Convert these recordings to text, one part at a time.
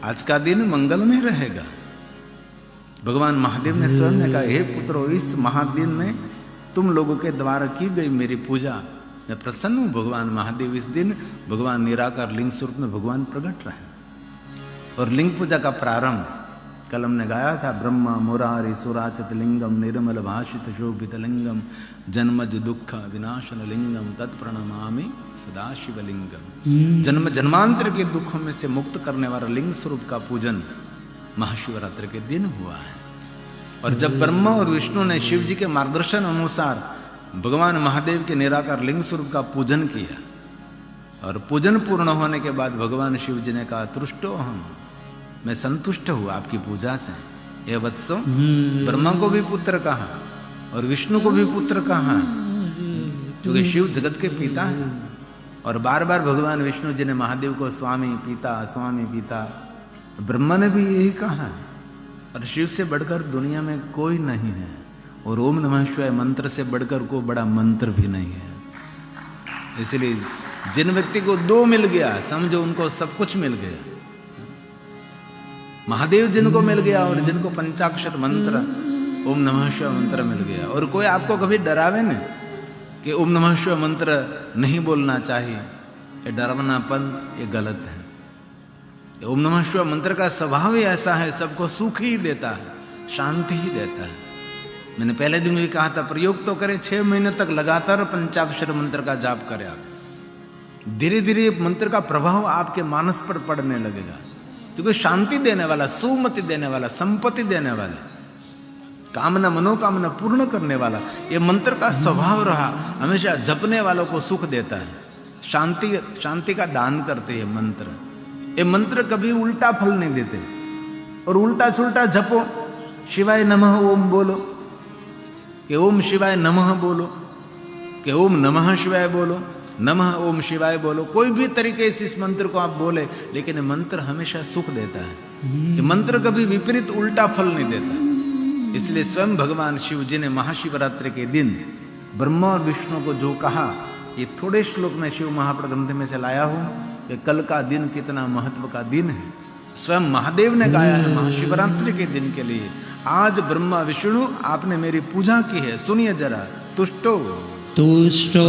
आज का दिन मंगलमय रहेगा। भगवान महादेव ने स्वयं ने कहा, हे पुत्रों, इस महादिन में तुम लोगों के द्वारा की गई मेरी पूजा, मैं प्रसन्न हूं। भगवान महादेव इस दिन भगवान निराकार लिंग स्वरूप में भगवान प्रकट रहे। और लिंग पूजा का प्रारंभ कल हमने गाया था, ब्रह्मा मुरारी सुराचित लिंगम निर्मल भाषित शोभित लिंगम जन्मज दुख विनाशन लिंगम तत्प्रणमामि सदाशिवलिंगम। जन्म जन्मांतर के दुखों में से मुक्त करने वाला लिंग स्वरूप का पूजन महाशिवरात्रि के दिन हुआ है। और जब ब्रह्मा और विष्णु ने शिव जी के मार्गदर्शन अनुसार भगवान महादेव के निराकार लिंग स्वरूप का पूजन किया और पूजन पूर्ण होने के बाद भगवान शिव जी ने कहा, तुष्टो हम, मैं संतुष्ट हूं आपकी पूजा से। ये वत्सो, ब्रह्मा को भी पुत्र कहा और विष्णु को भी पुत्र कहा, क्योंकि शिव जगत के पिता हैं। और बार बार भगवान विष्णु जी ने महादेव को स्वामी पिता, ब्रह्मा ने भी यही कहा। और शिव से बढ़कर दुनिया में कोई नहीं है, और ओम नमः शिवाय मंत्र से बढ़कर कोई बड़ा मंत्र भी नहीं है। इसलिए जिन व्यक्ति को दो मिल गया, समझो उनको सब कुछ मिल गया। महादेव जिनको मिल गया और जिनको पंचाक्षर मंत्र ओम नमः शिवाय मंत्र मिल गया। और कोई आपको कभी डरावे नहीं कि ओम नमः शिवाय मंत्र नहीं बोलना चाहिए, ये डरावनापन, ये गलत है। ओम नमः शिवाय मंत्र का स्वभाव ही ऐसा है, सबको सुख ही देता है, शांति ही देता है। मैंने पहले दिन भी कहा था, प्रयोग तो करें, 6 महीने तक लगातार पंचाक्षर मंत्र का जाप करें आप। धीरे धीरे मंत्र का प्रभाव आपके मानस पर पड़ने लगेगा, क्योंकि शांति देने वाला, सुमति देने वाला, संपत्ति देने वाला, कामना मनोकामना पूर्ण करने वाला ये मंत्र का स्वभाव रहा। हमेशा जपने वालों को सुख देता है, शांति का दान करते हैं मंत्र। ये मंत्र कभी उल्टा फल नहीं देते। और उल्टा सुल्टा जपो, शिवाय नमः ओम बोलो, कि ओम शिवाय नमः बोलो, कि ओम नमः शिवाय बोलो, नमः ओम शिवाय बोलो, कोई भी तरीके से इस मंत्र को आप बोले, लेकिन ये मंत्र हमेशा सुख देता है। ये मंत्र कभी विपरीत उल्टा फल नहीं देता। इसलिए स्वयं भगवान शिव जी ने महाशिवरात्रि के दिन ब्रह्मा और विष्णु को जो कहा, ये थोड़े श्लोक में शिव महापुराण ग्रंथ में से लाया हूं कि कल का दिन कितना महत्व का दिन है। स्वयं महादेव ने गाया है महाशिवरात्रि के दिन के लिए, आज ब्रह्मा विष्णु आपने मेरी पूजा की है, सुनिए जरा। तुष्टो वत्सो,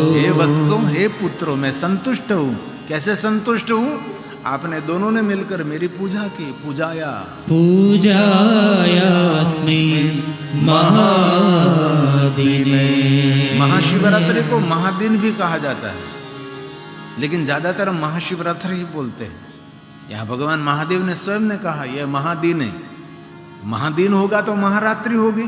हे वत्सो, हे पुत्रो, मैं संतुष्ट हूँ। कैसे संतुष्ट हूँ? आपने दोनों ने मिलकर मेरी पूजा की। पूजायास्मि महादिने। महाशिवरात्रि को महादिन भी कहा जाता है, लेकिन ज्यादातर महाशिवरात्रि ही बोलते हैं। यहाँ भगवान महादेव ने स्वयं ने कहा, यह महादिन है। महादिन होगा तो महारात्रि होगी।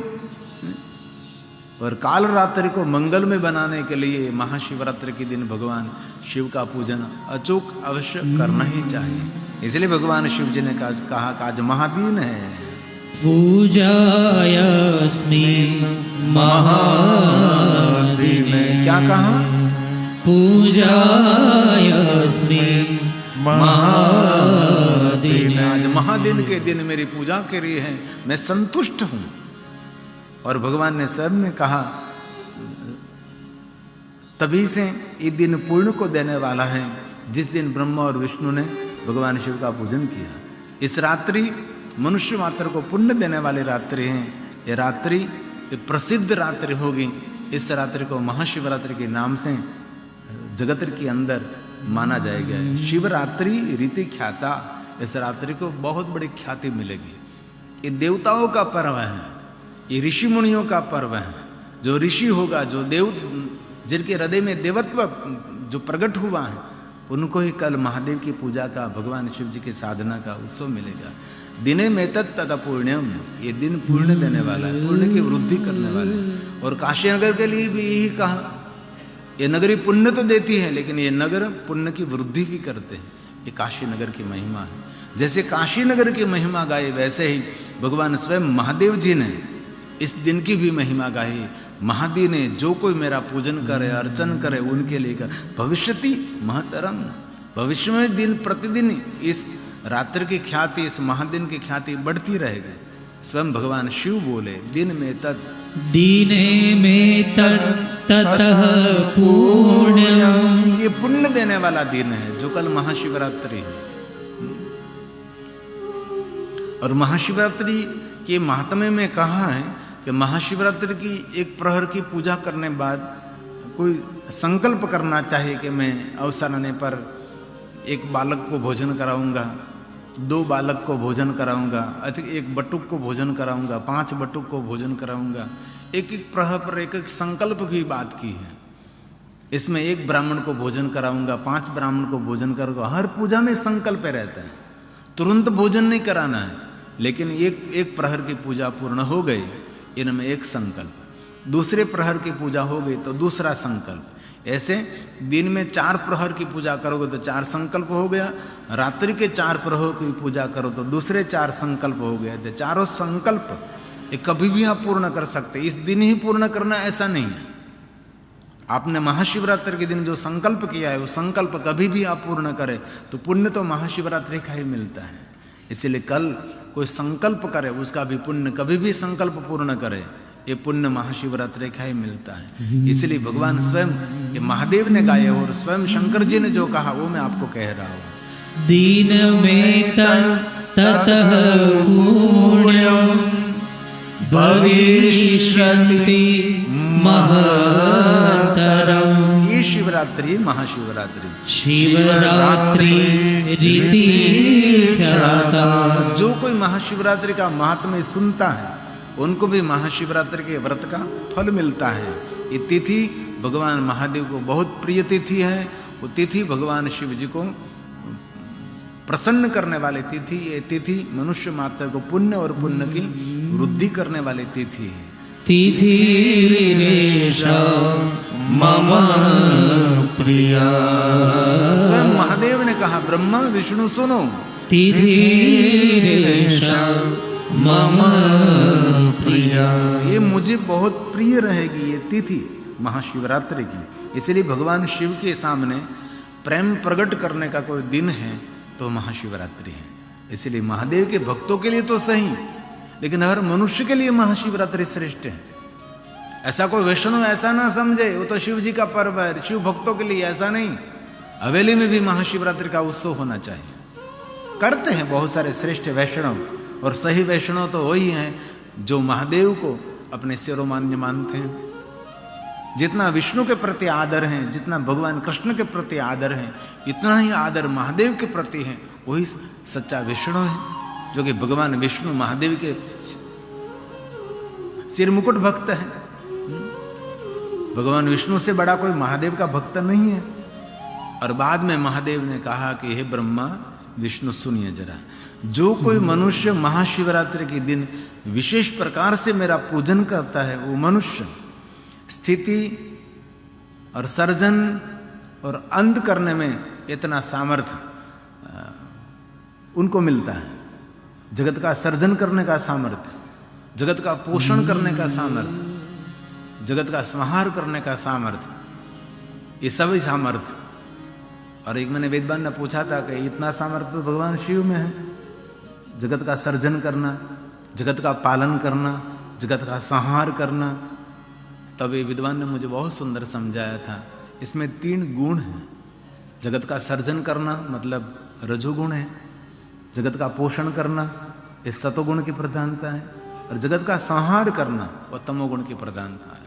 और काल रात्रि को मंगल में बनाने के लिए महाशिवरात्रि के दिन भगवान शिव का पूजन अचूक अवश्य करना ही चाहिए। इसलिए भगवान शिव जी ने कहा कि आज महादिन है। पूजायास्मि महादिने। क्या कहा? पूजायास्मि महादिने। आज महादिन के दिन मेरी पूजा के लिए है, मैं संतुष्ट हूं। और भगवान ने स्वयं ने कहा, तभी से ये दिन पूर्ण को देने वाला है जिस दिन ब्रह्मा और विष्णु ने भगवान शिव का पूजन किया। इस रात्रि मनुष्य मात्र को पुण्य देने वाली रात्रि है। ये रात्रि प्रसिद्ध रात्रि होगी। इस रात्रि को महाशिवरात्रि के नाम से जगत के अंदर माना जाएगा। शिवरात्रि रीति ख्याता, इस रात्रि को बहुत बड़ी ख्याति मिलेगी। ये देवताओं का पर्व है, ये ऋषि मुनियों का पर्व है। जो ऋषि होगा, जो देव, जिनके हृदय में देवत्व जो प्रकट हुआ है, उनको ही कल महादेव की पूजा का, भगवान शिव जी की साधना का उत्सव मिलेगा। दिने में तद पुण्यम, ये दिन पुण्य देने वाला है, पुण्य की वृद्धि करने वाला है। और काशी नगर के लिए भी यही कहा, ये नगरी पुण्य तो देती है, लेकिन ये नगर पुण्य की वृद्धि भी करते हैं। ये काशी नगर की महिमा है। जैसे काशी नगर की महिमा गाई, वैसे ही भगवान स्वयं महादेव जी ने इस दिन की भी महिमा गाई। महादेव ने जो कोई मेरा पूजन करे, अर्चन करे, उनके लिए कर भविष्यति महतरम। भविष्य में दिन प्रतिदिन इस रात्रि की ख्याति, इस महादिन की ख्याति बढ़ती रहेगी। स्वयं भगवान शिव बोले, दिन में तत्ततः पुण्यम। ये पुण्य देने वाला दिन है जो कल महाशिवरात्रि है। और महाशिवरात्रि के महात्म्य में कहा है कि महाशिवरात्रि की एक प्रहर की पूजा करने बाद कोई संकल्प करना चाहिए कि मैं अवसर आने पर एक बालक को भोजन कराऊंगा, 2 बालक को भोजन कराऊंगा, एक बटुक को भोजन कराऊंगा, 5 बटुक को भोजन कराऊंगा। एक एक प्रहर पर एक एक संकल्प की बात की है। इसमें 1 ब्राह्मण को भोजन कराऊंगा, 5 ब्राह्मण को भोजन करूंगा। हर पूजा में संकल्प रहता है, तुरंत भोजन नहीं कराना है, लेकिन एक प्रहर की पूजा पूर्ण हो गई, इनमें एक संकल्प, दूसरे प्रहर की पूजा हो गई तो दूसरा संकल्प। ऐसे दिन में 4 प्रहर की पूजा करोगे तो 4 संकल्प हो गया, रात्रि के 4 प्रहर की पूजा करो तो दूसरे 4 संकल्प हो गए। तो चारों संकल्प ये कभी भी आप पूर्ण कर सकते, इस दिन ही पूर्ण करना ऐसा नहीं है। आपने महाशिवरात्रि के दिन जो संकल्प किया है वो संकल्प कभी भी आप पूर्ण करें तो पुण्य तो महाशिवरात्रि का ही मिलता है। इसलिए कल कोई संकल्प करे उसका भी पुण्य, कभी भी संकल्प पूर्ण करे ये पुण्य महाशिवरात्रि का ही मिलता है। इसलिए भगवान स्वयं ये महादेव ने गाया और स्वयं शंकर जी ने जो कहा वो मैं आपको कह रहा हूँ। दीन में ततः पुण्यं भविष्यति महतरम्। ये शिवरात्रि महाशिवरात्रि शिवरात्रि रीति ख्याता। जो कोई महाशिवरात्रि का महात्म्य सुनता है उनको भी महाशिवरात्रि के व्रत का फल मिलता है। ये तिथि भगवान महादेव को बहुत प्रिय तिथि है। वो तिथि भगवान शिव जी को प्रसन्न करने वाली तिथि, ये तिथि मनुष्य मात्र को पुण्य और पुण्य की वृद्धि करने वाली तिथि है। तिथि मम प्रिया। स्वयं महादेव ने कहा ब्रह्मा विष्णु सुनो, तिथि मम प्रिया। ये मुझे बहुत प्रिय रहेगी ये तिथि महाशिवरात्रि की। इसलिए भगवान शिव के सामने प्रेम प्रकट करने का कोई दिन है तो महाशिवरात्रि है। इसलिए महादेव के भक्तों के लिए तो सही, लेकिन हर मनुष्य के लिए महाशिवरात्रि श्रेष्ठ है। ऐसा कोई वैष्णव ऐसा ना समझे वो तो शिव जी का पर्व है, शिव भक्तों के लिए ऐसा नहीं। हवेली में भी महाशिवरात्रि का उत्सव होना चाहिए। करते हैं बहुत सारे श्रेष्ठ वैष्णव, और सही वैष्णव तो वही हैं जो महादेव को अपने शिरोमान्य मानते हैं। जितना विष्णु के प्रति आदर है, जितना भगवान कृष्ण के प्रति आदर है, इतना ही आदर महादेव के प्रति है। वही सच्चा विष्णु है, जो कि भगवान विष्णु महादेव के सिर मुकुट भक्त है। भगवान विष्णु से बड़ा कोई महादेव का भक्त नहीं है। और बाद में महादेव ने कहा कि हे ब्रह्मा विष्णु सुनिए जरा, जो कोई मनुष्य महाशिवरात्रि के दिन विशेष प्रकार से मेरा पूजन करता है वो मनुष्य स्थिति और सर्जन और अंत करने में इतना सामर्थ्य उनको मिलता है। जगत का सर्जन करने का सामर्थ्य, जगत का पोषण करने का सामर्थ्य, जगत का संहार करने का सामर्थ्य, ये सभी सामर्थ्य। और एक मैंने वेदवान ने पूछा था कि इतना सामर्थ्य तो भगवान शिव में है, जगत का सर्जन करना, जगत का पालन करना, जगत का संहार करना। तब ये विद्वान ने मुझे बहुत सुंदर समझाया था, इसमें 3 गुण हैं। जगत का सर्जन करना मतलब रजोगुण है, जगत का पोषण करना ये सतोगुण की प्रधानता है, और जगत का संहार करना वो तमोगुण की प्रधानता है।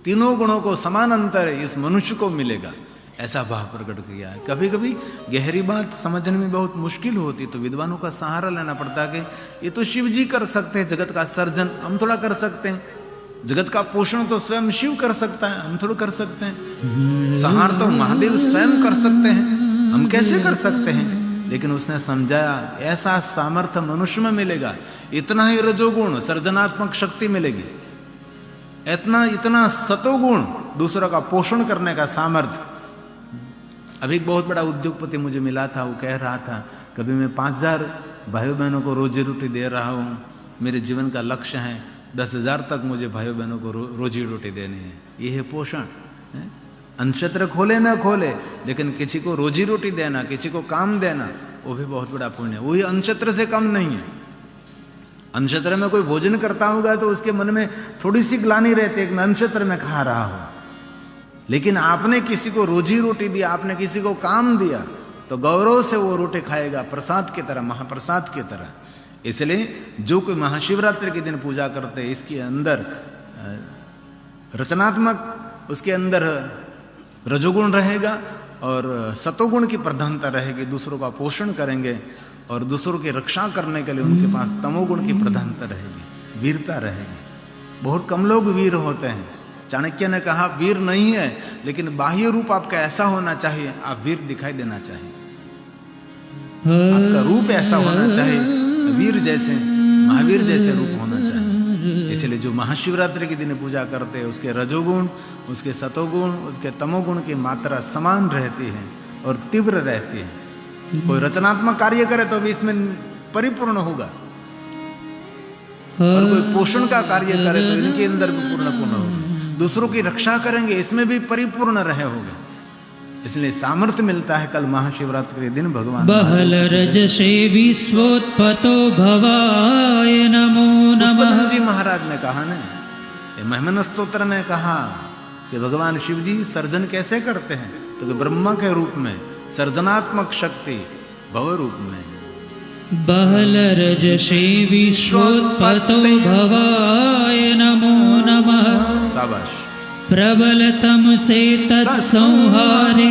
तीनों गुणों को समान अंतर इस मनुष्य को मिलेगा, ऐसा भाव प्रकट किया है। कभी कभी गहरी बात समझने में बहुत मुश्किल होती तो विद्वानों का सहारा लेना पड़ता है कि ये तो शिव जी कर सकते हैं, जगत का सर्जन हम थोड़ा कर सकते हैं, जगत का पोषण तो स्वयं शिव कर सकता है, हम थोड़ा कर सकते हैं, संहार तो महादेव स्वयं कर सकते हैं, हम कैसे कर सकते हैं। लेकिन उसने समझाया ऐसा सामर्थ्य मनुष्य में मिलेगा, इतना ही रजोगुण सर्जनात्मक शक्ति मिलेगी, इतना सतोगुण दूसरों का पोषण करने का सामर्थ्य। अभी एक बहुत बड़ा उद्योगपति मुझे मिला था, वो कह रहा था कभी मैं 5000 भाई बहनों को रोजी रोटी दे रहा हूँ, मेरे जीवन का लक्ष्य है 10,000 तक मुझे भाई बहनों को रोजी रोटी देनी है। ये है पोषण। अनक्षत्र खोले ना खोले, लेकिन किसी को रोजी रोटी देना, किसी को काम देना, वो भी बहुत बड़ा पुण्य है। वही अनक्षत्र से कम नहीं है। अनक्षत्र में कोई भोजन करता होगा तो उसके मन में थोड़ी सी ग्लानि रहती है कि मैं अनक्षत्र में खा रहा हूं, लेकिन आपने किसी को रोजी रोटी दी, आपने किसी को काम दिया, तो गौरव से वो रोटी खाएगा, प्रसाद की तरह, महाप्रसाद की तरह। इसलिए जो कोई महाशिवरात्रि के दिन पूजा करते हैं, इसके अंदर रचनात्मक, उसके अंदर रजोगुण रहेगा और सतोगुण की प्रधानता रहेगी। दूसरों का पोषण करेंगे और दूसरों की रक्षा करने के लिए उनके पास तमोगुण की प्रधानता रहेगी, वीरता रहेगी। बहुत कम लोग वीर होते हैं। चाणक्य ने कहा वीर नहीं है, लेकिन बाह्य रूप आपका ऐसा होना चाहिए, आप वीर दिखाई देना चाहिए, आपका रूप ऐसा होना चाहिए, वीर जैसे, महावीर जैसे रूप होना चाहिए। इसलिए जो महाशिवरात्रि के दिन पूजा करते हैं, उसके रजोगुण, उसके सतोगुण, उसके तमोगुण की मात्रा समान रहती है और तीव्र रहती है। कोई रचनात्मक कार्य करे तो भी इसमें परिपूर्ण होगा, और कोई पोषण का कार्य करे तो इनके अंदर भी पूर्ण होगा। दूसरों की रक्षा करेंगे, इसमें भी परिपूर्ण रहे होगा। इसलिए सामर्थ्य मिलता है कल महाशिवरात्रि के दिन भगवान। बहल रजसे विश्वोत्पत्तो भवाय नमो नमः। जी महाराज ने कहा ना, ये महिमन स्तोत्र में कहा कि भगवान शिव जी सर्जन कैसे करते हैं, तो कि ब्रह्मा के रूप में, सर्जनात्मक शक्ति भव रूप में। बहल रजसे विश्वोत्पत्तो भवाय नमो नमः। शाबाश। प्रबलतम से तत्संहारे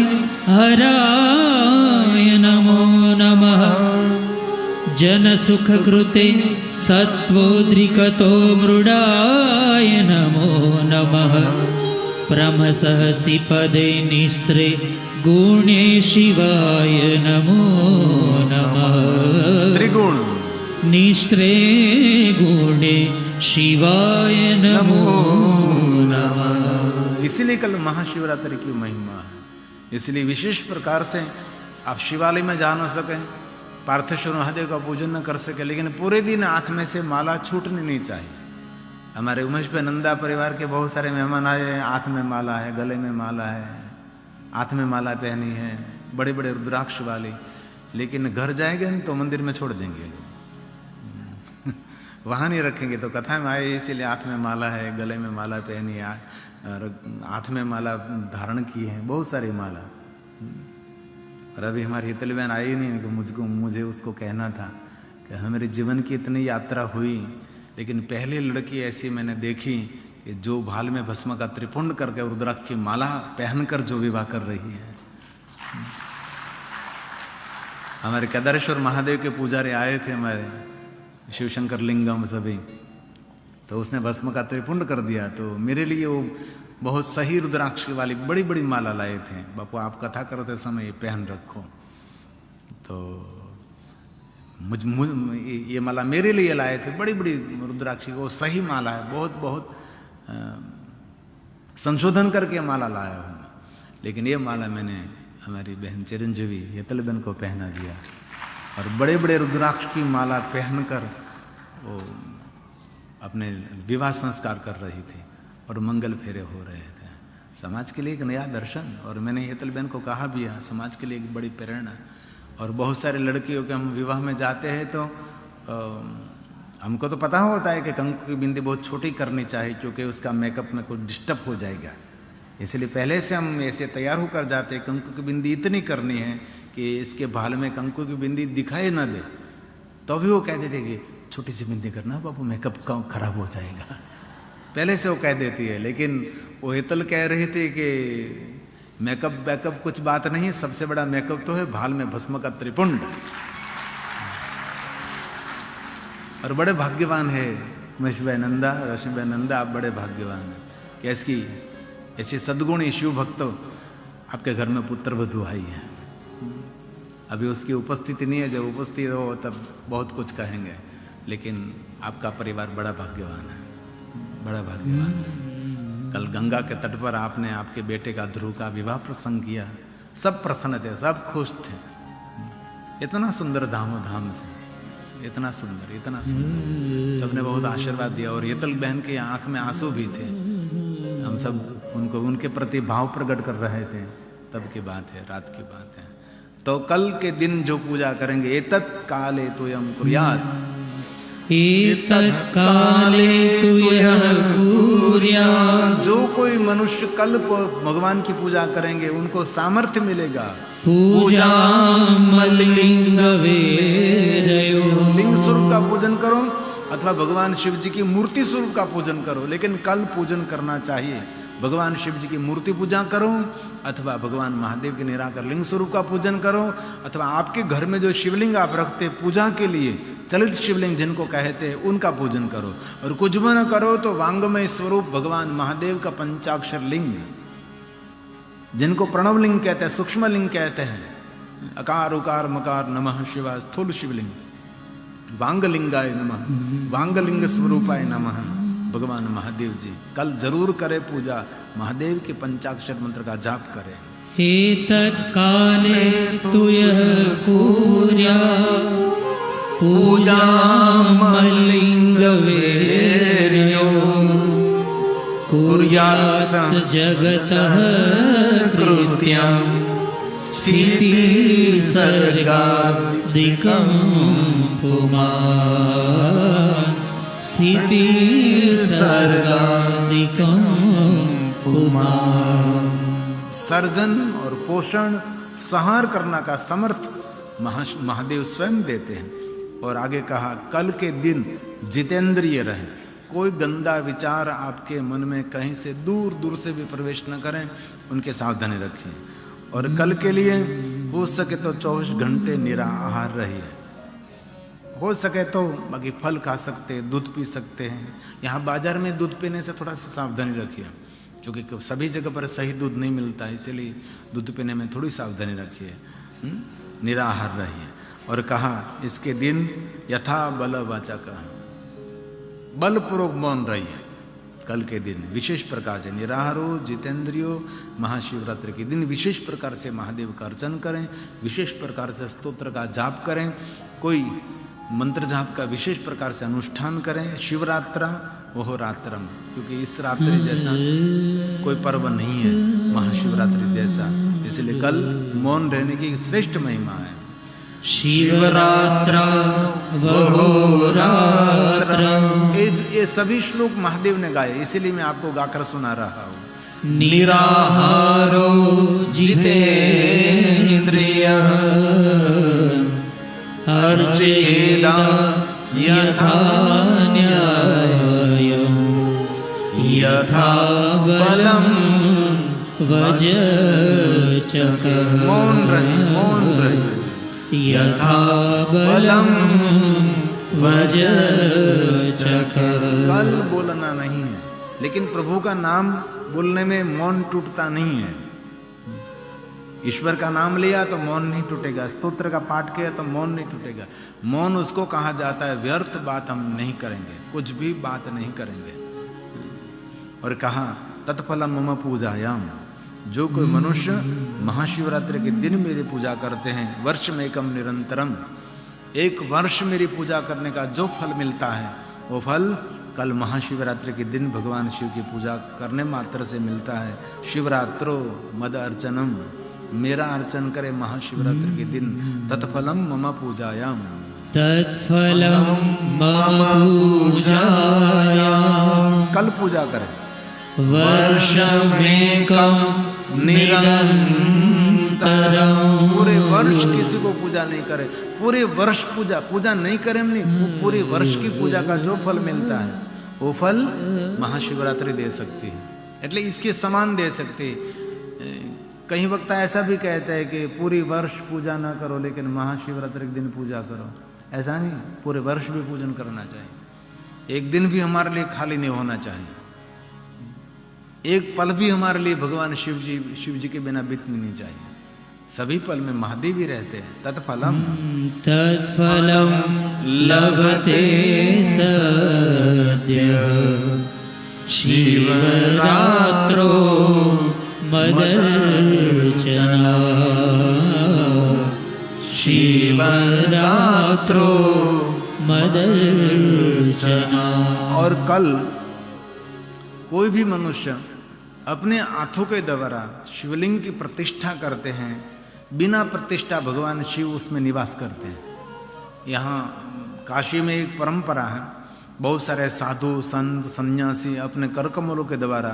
हराय नमो नमः। जन सुख कृते सत्वोद्रिकतो मृडाय नमो नमः। प्रमसहसि पदे निस्त्रे गुणे शिवाय नमो नमः। त्रिगुण निस्त्रे गुणे शिवाय नमो नमः। इसीलिए कल महाशिवरात्रि की महिमा है। इसलिए विशेष प्रकार से आप शिवालय में जा न सकें, पार्थेश्वर महादेव का पूजन न कर सके, लेकिन पूरे दिन हाथ में से माला छूटनी नहीं चाहिए। हमारे उमेश पे नंदा परिवार के बहुत सारे मेहमान आए हैं, हाथ में माला है, गले में माला है, हाथ में माला पहनी है, बड़े बड़े रुद्राक्ष वाली, लेकिन घर जाएंगे तो मंदिर में छोड़ देंगे लोग, वहाँ नहीं रखेंगे। तो कथा में आए इसीलिए हाथ में माला है, गले में माला पहनी है, और हाथ में माला धारण की है, बहुत सारी माला। और अभी हमारी हितल बहन आई नहीं, मुझे उसको कहना था कि हमारे जीवन की इतनी यात्रा हुई, लेकिन पहले लड़की ऐसी मैंने देखी कि जो भाल में भस्म का त्रिपुंड करके रुद्राक्ष की माला पहनकर जो विवाह कर रही है। हमारे केदारेश्वर महादेव के पुजारी आए थे, हमारे शिवशंकर लिंगम सभी, तो उसने भस्म का त्रिपुंड कर दिया। तो मेरे लिए वो बहुत सही रुद्राक्ष की वाली बड़ी बड़ी माला लाए थे। बापू आप कथा करते समय ये पहन रखो। तो ये माला मेरे लिए लाए थे, बड़ी बड़ी रुद्राक्ष की, वो सही माला है, बहुत बहुत संशोधन करके माला लाया हूँ। लेकिन ये माला मैंने हमारी बहन चिरंजीवी हेतल बहन को पहना दिया, और बड़े बड़े रुद्राक्ष की माला पहनकर वो अपने विवाह संस्कार कर रही थी और मंगल फेरे हो रहे थे। समाज के लिए एक नया दर्शन, और मैंने हेतल बहन को कहा भी है, समाज के लिए एक बड़ी प्रेरणा। और बहुत सारे लड़कियों के हम विवाह में जाते हैं तो हमको तो पता होता है कि कंकु की बिंदी बहुत छोटी करनी चाहिए, क्योंकि उसका मेकअप में कुछ डिस्टर्ब हो जाएगा। इसलिए पहले से हम ऐसे तैयार होकर जाते हैं, कंकु की बिंदी इतनी करनी है कि इसके भाल में कंकु की बिंदी दिखाई ना दे। तो भी वो कह देते कि छोटी सी बिंदी करना बाबू, मेकअप का खराब हो जाएगा, पहले से वो कह देती है। लेकिन वो हेतल कह रही थी कि मेकअप बैकअप कुछ बात नहीं, सबसे बड़ा मेकअप तो है भाल में भस्म का त्रिपुंड। और बड़े भाग्यवान है उमेश भाई नंदा, रश्मि भाई नंदा, आप बड़े भाग्यवान हैं कि ऐसी ऐसे सद्गुणी शिव भक्त आपके घर में पुत्र वधू आई है। अभी उसकी उपस्थिति नहीं है, जब उपस्थित हो तब बहुत कुछ कहेंगे, लेकिन आपका परिवार बड़ा भाग्यवान है, बड़ा भाग्यवान है। कल गंगा के तट पर आपने आपके बेटे का ध्रुव का विवाह प्रसंग किया, सब प्रसन्न थे, सब खुश थे। इतना सुंदर धाम से, इतना सुंदर, इतना सुंदर, सबने बहुत आशीर्वाद दिया। और हेतल बहन के आंख में आंसू भी थे, हम सब उनको उनके प्रति भाव प्रकट कर रहे थे। तब की बात है, रात की बात है। तो कल के दिन जो पूजा करेंगे, एतत् काले तोयम कुर्यात्, एतत्काले तु यः कुर्यात् जो कोई मनुष्य कल भगवान की पूजा करेंगे उनको सामर्थ्य मिलेगा। पूजां लिंगवेरयो, लिंग स्वरूप का पूजन करो अथवा भगवान शिव जी की मूर्ति स्वरूप का पूजन करो, लेकिन कल पूजन करना चाहिए। भगवान शिव जी की मूर्ति पूजा करो अथवा भगवान महादेव के निराकार लिंग स्वरूप का पूजन करो, अथवा आपके घर में जो शिवलिंग आप रखते पूजा के लिए, चलित शिवलिंग जिनको कहते हैं, उनका पूजन करो। और कुछ भी न करो तो वांगमय स्वरूप भगवान महादेव का पंचाक्षर लिंग, जिनको प्रणव लिंग कहते हैं, सूक्ष्म लिंग कहते हैं, अकार उकार मकार नमः शिवाय स्थूल शिवलिंग, वांगलिंगाय नमः, वांगलिंग स्वरूपाय नमः, भगवान महादेव जी। कल जरूर करे पूजा, महादेव के पंचाक्षर मंत्र का जाप करें। एतत्काले तु यः कुर्यात् पूजां लिंगवेरयो, कुर्यात् स जगतः कृत्यं स्थितिसर्गादिकं पुमान्, स्थितिसर्गादिकं पुमान्। सर्जन और पोषण संहार करना का समर्थ महादेव स्वयं देते हैं। और आगे कहा कल के दिन जितेंद्रिय रहे, कोई गंदा विचार आपके मन में कहीं से दूर दूर से भी प्रवेश न करें, उनके सावधानी रखें। और कल के लिए हो सके तो 24 घंटे निराहार रहिए, हो सके तो बाकी फल खा सकते हैं, दूध पी सकते हैं। यहाँ बाजार में दूध पीने से थोड़ा सा सावधानी रखिए, क्योंकि सभी जगह पर सही दूध नहीं मिलता है, इसीलिए दूध पीने में थोड़ी सावधानी रखिए, निराहार रहिए। और कहा इसके दिन यथा बल वाचक, बलपूर्वक मौन रहिए। कल के दिन विशेष प्रकार से निराहारो जितेंद्रियो, महाशिवरात्रि के दिन विशेष प्रकार से महादेव का अर्चन करें, विशेष प्रकार से स्तोत्र का जाप करें, कोई मंत्र जाप का विशेष प्रकार से अनुष्ठान करें। शिवरात्रा वह रात्रम, क्योंकि इस रात्रि जैसा कोई पर्व नहीं है महाशिवरात्रि जैसा, इसलिए कल मौन रहने की श्रेष्ठ महिमा है। शिवरात्रा वहोरात्रम, ये सभी श्लोक महादेव ने गाए, इसीलिए मैं आपको गाकर सुना रहा हूँ। निराहारो जितेन्द्रियः अर्चेदा यथा न्यायं, यथा बलं वज्रचक। मौन रहे, मौन रहे। यथा बलं वज्रचक। कल बोलना नहीं है, लेकिन प्रभु का नाम बोलने में मौन टूटता नहीं है। ईश्वर का नाम लिया तो मौन नहीं टूटेगा, स्तोत्र का पाठ किया तो मौन नहीं टूटेगा। मौन उसको कहा जाता है व्यर्थ बात हम नहीं करेंगे, कुछ भी बात नहीं करेंगे। और कहा तत्फलम मम पूजायाम, जो कोई मनुष्य महाशिवरात्रि के दिन मेरी पूजा करते हैं, वर्ष में एकम निरंतरम, एक वर्ष मेरी पूजा करने का जो फल मिलता है वो फल कल महाशिवरात्रि के दिन भगवान शिव की पूजा करने मात्र से मिलता है। शिवरात्रो मद अर्चनम, मेरा अर्चन करे महाशिवरात्रि के दिन। तत्फलम मम पूजायाम, तत्फलम मम पूजायाम, कल पूजा करें। वर्षमेकं निरंतरं, पूरे वर्ष किसी को पूजा नहीं करे, पूरे वर्ष पूजा नहीं करें, नहीं पूरे वर्ष की पूजा का जो फल मिलता है वो फल महाशिवरात्रि दे सकती है, એટલે इसके समान दे सकती है। कई वक्त ऐसा भी कहते हैं कि पूरी वर्ष पूजा ना करो लेकिन महाशिवरात्रि के दिन पूजा करो, ऐसा नहीं, पूरे वर्ष भी पूजन करना चाहिए। एक दिन भी हमारे लिए खाली नहीं होना चाहिए, एक पल भी हमारे लिए भगवान शिव जी के बिना बीतनी नहीं चाहिए। सभी पल में महादेव ही रहते हैं। तत्फलम लभते सद्यः शिवरात्रो मदर्चना, शिवरात्रो मदर्चना। और कल कोई भी मनुष्य अपने हाथों के द्वारा शिवलिंग की प्रतिष्ठा करते हैं, बिना प्रतिष्ठा भगवान शिव उसमें निवास करते हैं। यहाँ काशी में एक परंपरा है, बहुत सारे साधु संत सन्यासी अपने करकमलों के द्वारा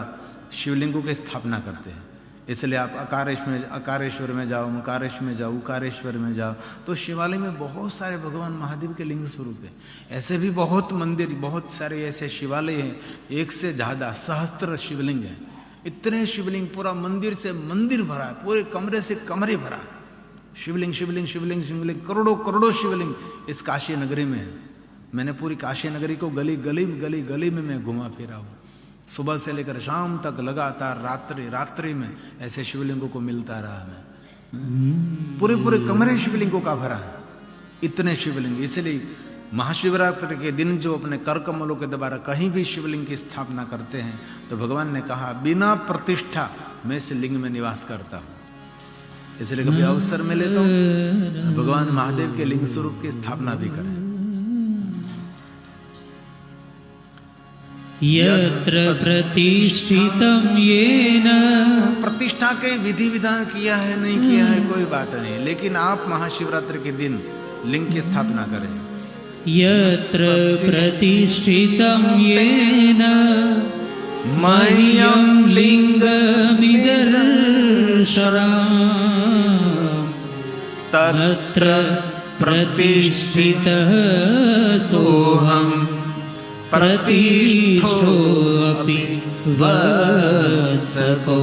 शिवलिंगों की स्थापना करते हैं। इसलिए आप अकारेश्वर में जाओ, मकारेश्वर में जाओ, उकारेश्वर में जाओ, तो शिवालय में बहुत सारे भगवान महादेव के लिंग स्वरूप है। ऐसे भी बहुत मंदिर, बहुत सारे ऐसे शिवालय हैं, एक से ज़्यादा सहस्त्र शिवलिंग हैं। इतने शिवलिंग, पूरा मंदिर से मंदिर भरा है, पूरे कमरे से कमरे भरा है। शिवलिंग शिवलिंग शिवलिंग शिवलिंग, करोड़ों करोड़ों शिवलिंग इस काशी नगरी में है। मैंने पूरी काशी नगरी को गली गली गली गली में मैं घुमा फिरा हूँ। सुबह से लेकर शाम तक लगातार रात्रि में ऐसे शिवलिंगों को मिलता रहा मैं। पूरे पूरे कमरे शिवलिंगों का भरा है, इतने शिवलिंग। इसलिए महाशिवरात्रि के दिन जो अपने कर कमलों के द्वारा कहीं भी शिवलिंग की स्थापना करते हैं, तो भगवान ने कहा बिना प्रतिष्ठा मैं इस लिंग में निवास करता हूँ। इसलिए कभी अवसर मिले तो भगवान महादेव के लिंग स्वरूप की स्थापना भी करें। यत्र प्रतिष्ठितं येन, प्रतिष्ठा के विधि विधान किया है नहीं किया है कोई बात नहीं, लेकिन आप महाशिवरात्रि के दिन लिंग की स्थापना करें। यत्र प्रतिष्ठितं येन मह्यं लिंगमिदर्शनम् तत्र प्रतिष्ठितः सोऽहं प्रतिष्ठोऽपि वत्सको।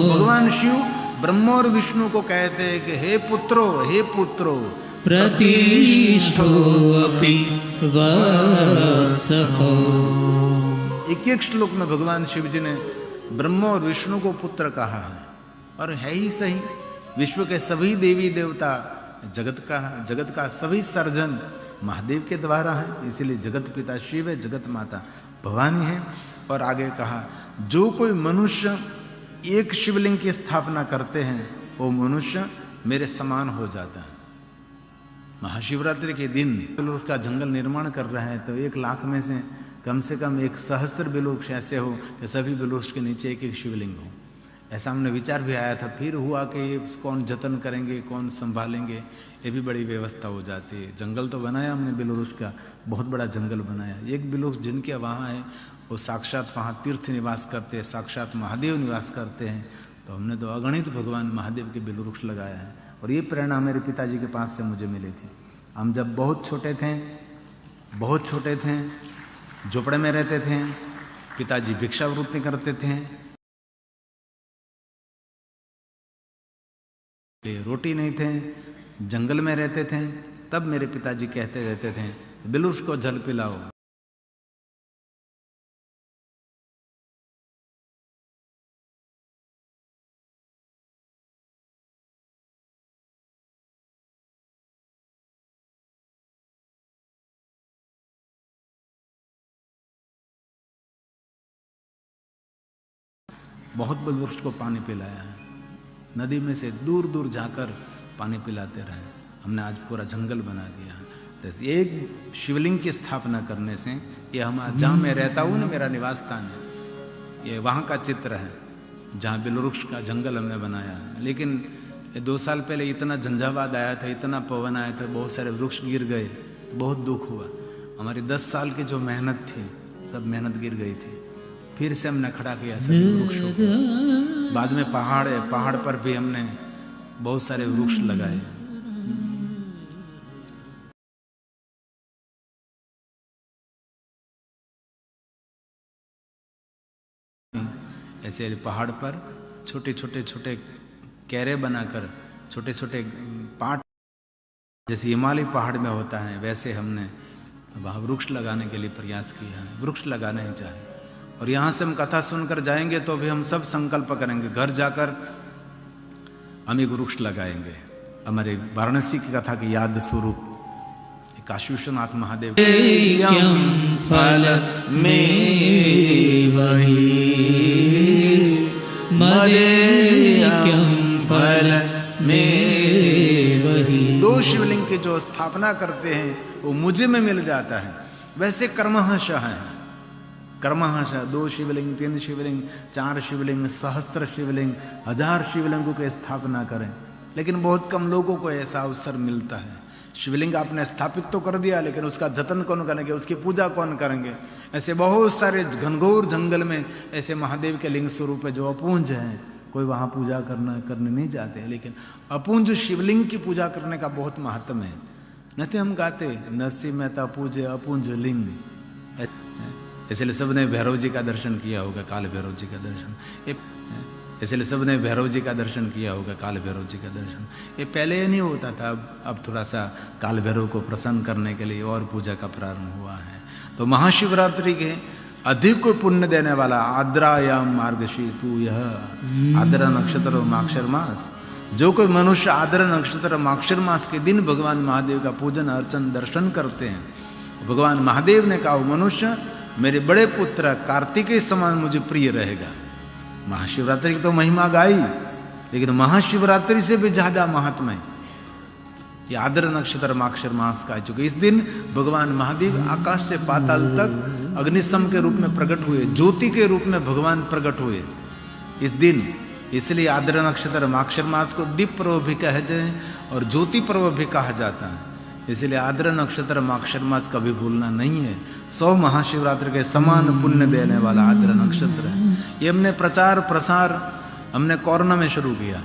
भगवान शिव ब्रह्मा और विष्णु को कहते हैं कि हे पुत्रो प्रतिष्ठोऽपि वत्सको। एक एक श्लोक में भगवान शिव जी ने ब्रह्मा और विष्णु को पुत्र कहा है, और है ही सही। विश्व के सभी देवी देवता, जगत का सभी सर्जन महादेव के द्वारा है। इसीलिए जगत पिता शिव है, जगत माता भवानी है। और आगे कहा जो कोई मनुष्य एक शिवलिंग की स्थापना करते हैं वो मनुष्य मेरे समान हो जाता है। महाशिवरात्रि के दिन बिलवृक्ष का जंगल निर्माण कर रहे हैं, तो 1 लाख में से कम 1 सहस्त्र बिलवृक्ष ऐसे हो कि सभी बिलवृक्ष के नीचे एक शिवलिंग हो। ऐसा हमने विचार भी आया था, फिर हुआ कि ये कौन जतन करेंगे, कौन संभालेंगे, ये भी बड़ी व्यवस्था हो जाती है। जंगल तो बनाया हमने बिलवृक्ष का, बहुत बड़ा जंगल बनाया। एक बिलवृक्ष जिनके वहाँ है वो साक्षात वहाँ तीर्थ निवास करते हैं, साक्षात महादेव निवास करते हैं। तो हमने तो अगणित भगवान महादेव के बिलवृक्ष लगाया है। और ये प्रेरणा मेरे पिताजी के पास से मुझे मिली थी। हम जब बहुत छोटे थे, झोपड़े में रहते थे, पिताजी भिक्षावृत्ति करते थे, रोटी नहीं थे, जंगल में रहते थे। तब मेरे पिताजी कहते रहते थे बिलवृक्ष को जल पिलाओ। बहुत बिलवृक्ष को पानी पिलाया है, नदी में से दूर दूर जाकर पानी पिलाते रहे। हमने आज पूरा जंगल बना दिया। तो एक शिवलिंग की स्थापना करने से, ये हम जहाँ मैं रहता हूँ ना, मेरा निवास स्थान है, ये वहाँ का चित्र है जहाँ बिलवृक्ष का जंगल हमने बनाया है। लेकिन 2 साल पहले इतना झंझावात आया था, इतना पवन आया था, बहुत सारे वृक्ष गिर गए, तो बहुत दुख हुआ। हमारी 10 साल की जो मेहनत थी, सब मेहनत गिर गई थी। फिर से हमने खड़ा किया सभी वृक्षों को। बाद में पहाड़ है, पहाड़ पर भी हमने बहुत सारे वृक्ष लगाए। ऐसे पहाड़ पर छोटे कैरे बनाकर, छोटे पाट, जैसे हिमालय पहाड़ में होता है, वैसे हमने वहाँ वृक्ष लगाने के लिए प्रयास किया है। वृक्ष लगाने ही चाहिए। और यहाँ से हम कथा सुनकर जाएंगे तो भी हम सब संकल्प करेंगे, घर जाकर हम एक वृक्ष लगाएंगे। हमारे वाराणसी की कथा की याद स्वरूप काशी विश्वनाथ महादेव फल में वही मदेयं फल में वही। 2 शिवलिंग की जो स्थापना करते हैं वो मुझे में मिल जाता है। वैसे कर्मशः है, कर्मशः 2 शिवलिंग, 3 शिवलिंग, 4 शिवलिंग, सहस्त्र शिवलिंग, 1000 शिवलिंगों की स्थापना करें, लेकिन बहुत कम लोगों को ऐसा अवसर मिलता है। शिवलिंग आपने स्थापित तो कर दिया, लेकिन उसका जतन कौन करेंगे, उसकी पूजा कौन करेंगे? ऐसे बहुत सारे घनघोर जंगल में ऐसे महादेव के लिंग स्वरूप है जो अपूंज हैं, कोई वहाँ पूजा करने नहीं जाते। लेकिन अपूंज शिवलिंग की पूजा करने का बहुत महत्व है। न तो हम गाते नरसिंह मेहता पूजे अपूंज लिंग, इसलिए सबने भैरव जी का दर्शन किया होगा, काल भैरव जी का दर्शन। इसलिए सबने भैरव जी का दर्शन किया होगा, काल भैरव जी का दर्शन। ये पहले ये नहीं होता था, अब थोड़ा सा काल भैरव को प्रसन्न करने के लिए और पूजा का प्रारंभ हुआ है। तो महाशिवरात्रि के अधिक को पुण्य देने वाला आद्रायाम मार्गशीतु, यह आद्रा नक्षत्र और माक्षर मास, जो कोई मनुष्य आद्रा नक्षत्र माक्षर मास के दिन भगवान महादेव का पूजन अर्चन दर्शन करते हैं, भगवान महादेव ने कहा मनुष्य मेरे बड़े पुत्र कार्तिकेय समान मुझे प्रिय रहेगा। महाशिवरात्रि की तो महिमा गाई, लेकिन महाशिवरात्रि से भी ज्यादा महात्मा है ये आद्र नक्षत्र माक्षर मास का है, क्योंकि इस दिन भगवान महादेव आकाश से पाताल तक अग्निस्तंभ के रूप में प्रकट हुए, ज्योति के रूप में भगवान प्रकट हुए इस दिन। इसलिए आद्र नक्षत्र माक्षर मास को दीप पर्व भी कहते हैं और ज्योति पर्व भी कहा जाता है। इसलिए आद्र नक्षत्र माक्षर मास कभी भूलना नहीं है। 100 महाशिवरात्रि के समान पुण्य देने वाला आद्र नक्षत्र है। ये हमने प्रचार प्रसार हमने कोरोना में शुरू किया।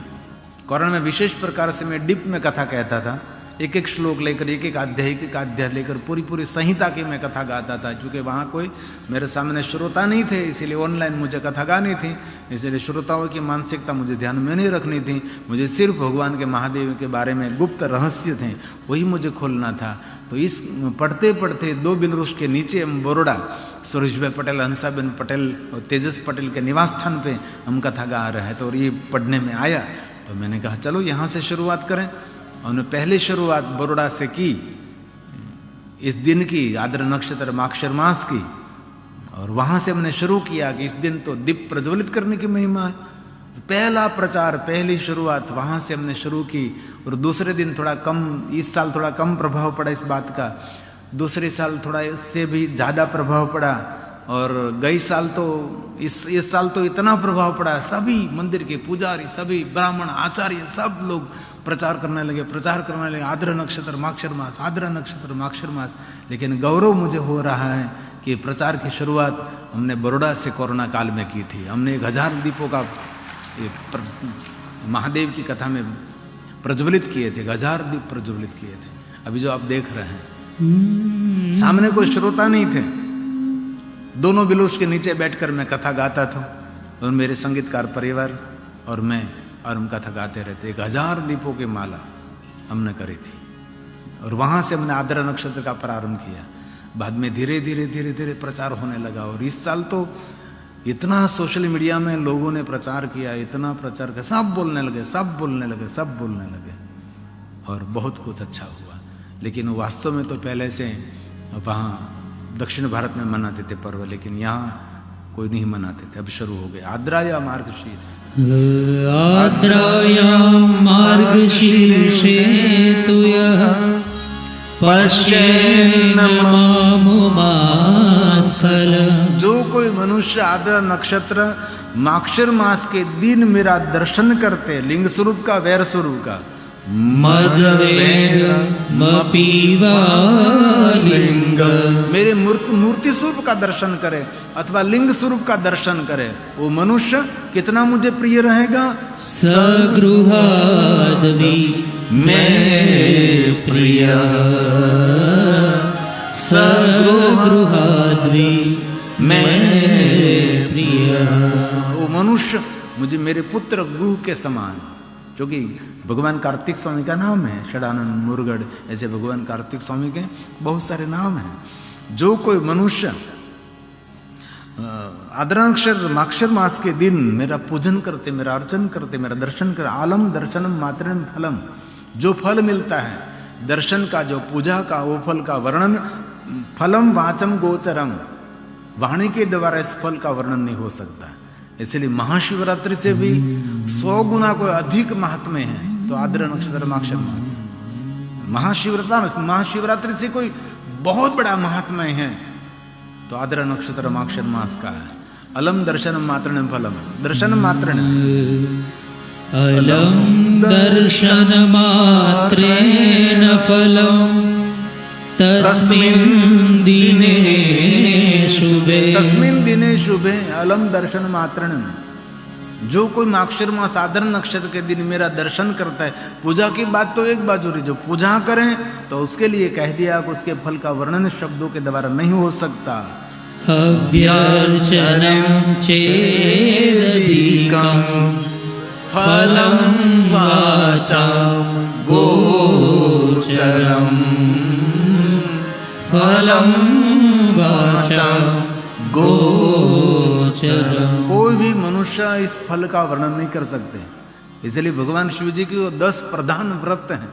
कोरोना में विशेष प्रकार से मैं डिप में कथा कहता था, एक एक श्लोक लेकर एक एक अध्याय लेकर पूरी संहिता की मैं कथा गाता था। क्योंकि वहाँ कोई मेरे सामने श्रोता नहीं थे, इसीलिए ऑनलाइन मुझे कथा गानी थी, इसलिए श्रोताओं की मानसिकता मुझे ध्यान में नहीं रखनी थी। मुझे सिर्फ भगवान के महादेव के बारे में गुप्त रहस्य थे, वही मुझे खोलना था। तो इस पढ़ते पढ़ते 2 बिलरुष के नीचे हम बड़ौदा सुरेश भाई पटेल, हंसाबेन पटेल और तेजस पटेल के निवास स्थान पे हम कथा गा रहे हैं। तो ये पढ़ने में आया तो मैंने कहा चलो यहाँ से शुरुआत करें। उन्होंने पहली शुरुआत बड़ौदा से की, इस दिन की आद्र नक्षत्र माक्षर मास की, और वहां से हमने शुरू किया कि इस दिन तो दीप प्रज्वलित करने की महिमा है। पहला प्रचार, पहली शुरुआत वहां से हमने शुरू की। और दूसरे दिन थोड़ा कम, इस साल थोड़ा कम प्रभाव पड़ा इस बात का, दूसरे साल थोड़ा इससे भी ज्यादा प्रभाव पड़ा, और गई साल तो इस साल तो इतना प्रभाव पड़ा, सभी मंदिर के पुजारी, सभी ब्राह्मण आचार्य सब लोग प्रचार करने लगे आद्र नक्षत्र माक्षर मास, आद्र नक्षत्र माक्षर मास। लेकिन गौरव मुझे हो रहा है कि प्रचार की शुरुआत हमने बड़ौदा से कोरोना काल में की थी। हमने 1000 दीपों का महादेव की कथा में प्रज्वलित किए थे, 1000 दीप प्रज्वलित किए थे। अभी जो आप देख रहे हैं, सामने कोई श्रोता नहीं थे, दोनों बिलुस के नीचे बैठकर मैं कथा गाता था, और मेरे संगीतकार परिवार और मैं, और हम कथा गाते रहते। 1000 दीपों की माला हमने करी थी, और वहां से हमने आद्र नक्षत्र का प्रारंभ किया। बाद में धीरे धीरे प्रचार होने लगा। और इस साल तो इतना सोशल मीडिया में लोगों ने प्रचार किया, इतना प्रचार किया, सब बोलने लगे, और बहुत कुछ अच्छा हुआ। लेकिन वास्तव में तो पहले से वहाँ दक्षिण भारत में मनाते थे पर्व, लेकिन यहाँ कोई नहीं मनाते थे, अब शुरू हो गए। आद्राया मार्गशीर, आद्रायां मार्गशीर्षेतुयः पश्येन्नमामुमास्खल। जो कोई मनुष्य आद्रा नक्षत्र माक्षर मास के दिन मेरा दर्शन करते, लिंग स्वरूप का, वैर स्वरूप का, मद्वैरमपीवालिंग, मेरे मूर्ति स्वरूप का दर्शन करे अथवा लिंग स्वरूप का दर्शन करे, वो मनुष्य कितना मुझे प्रिय रहेगा। सगृहाद्वि मैं प्रिय, सगृहाद्वि मैं प्रिय। वो मनुष्य मुझे मेरे पुत्र गुरु के समान, क्योंकि भगवान कार्तिक स्वामी का नाम है षडानंद मुरगढ़, ऐसे भगवान कार्तिक स्वामी के बहुत सारे नाम हैं। जो कोई मनुष्य आद्राक्षर माक्षर मास के दिन मेरा पूजन करते, मेरा अर्चन करते, मेरा दर्शन कर, आलम दर्शनम मात्रम फलम, जो फल मिलता है दर्शन का, जो पूजा का, वो फल का वर्णन, फलम वाचम गोचरम, वाणी के द्वारा इस फल का वर्णन नहीं हो सकता। इसलिए महाशिवरात्रि से भी 100 गुना कोई अधिक महात्म्य है तो आद्र नक्षत्र माक्षर मास। महाशिवरात्रि से कोई बहुत बड़ा महात्म्य है तो आद्र नक्षत्र माक्षर मास का है। अलम दर्शनम मात्रण फलम, दर्शन मात्रण अलम दर्शन मात्रेण फलम तस्मिन् दिने शुभे। तस्मिन् दिने शुभे अलम दर्शन मात्रेण। जो कोई माक्षर मास आद्र नक्षत्र के दिन मेरा दर्शन करता है, पूजा की बात तो एक बाजू रही, जो पूजा करें तो उसके लिए कह दिया कि उसके फल का वर्णन शब्दों के द्वारा नहीं हो सकता। अभ्यर्चनं चेदधिकं फलं वाचां गोचरं फलं वाचां गोचरं। कोई भी मनुष्य इस फल का वर्णन नहीं कर सकते। इसलिए भगवान शिव जी की 10 प्रधान व्रत हैं।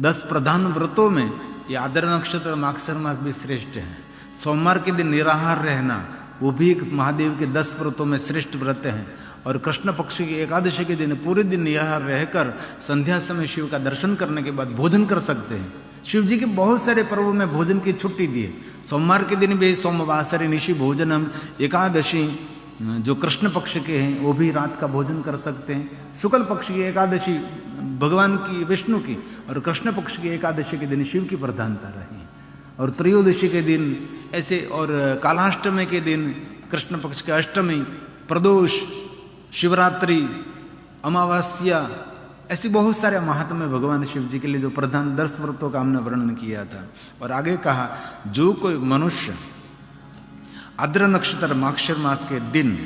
10 प्रधान व्रतों में ये आद्र नक्षत्र माक्षर मास भी श्रेष्ठ है। सोमवार के दिन निराहार रहना वो भी एक महादेव के 10 व्रतों में श्रेष्ठ व्रत है। और कृष्ण पक्ष की एकादशी के दिन पूरे दिन निराहार रहकर संध्या समय शिव का दर्शन करने के बाद भोजन कर सकते हैं। शिव जी के बहुत सारे पर्वों में भोजन की छुट्टी दी है। सोमवार के दिन भी सोमवासरी निशि भोजनम, एकादशी जो कृष्ण पक्ष के हैं वो भी रात का भोजन कर सकते हैं। शुक्ल पक्ष की एकादशी भगवान की विष्णु की और कृष्ण पक्ष की एकादशी के दिन शिव की प्रधानता रही है। और त्रयोदशी के दिन ऐसे, और कालाष्टमी के दिन कृष्ण पक्ष के अष्टमी, प्रदोष, शिवरात्रि, अमावस्या, ऐसी बहुत सारे महात्म्य भगवान शिव जी के लिए जो प्रधान 10 व्रतों का हमने वर्णन किया था। और आगे कहा जो कोई मनुष्य आद्र नक्षत्र माक्षर मास के दिन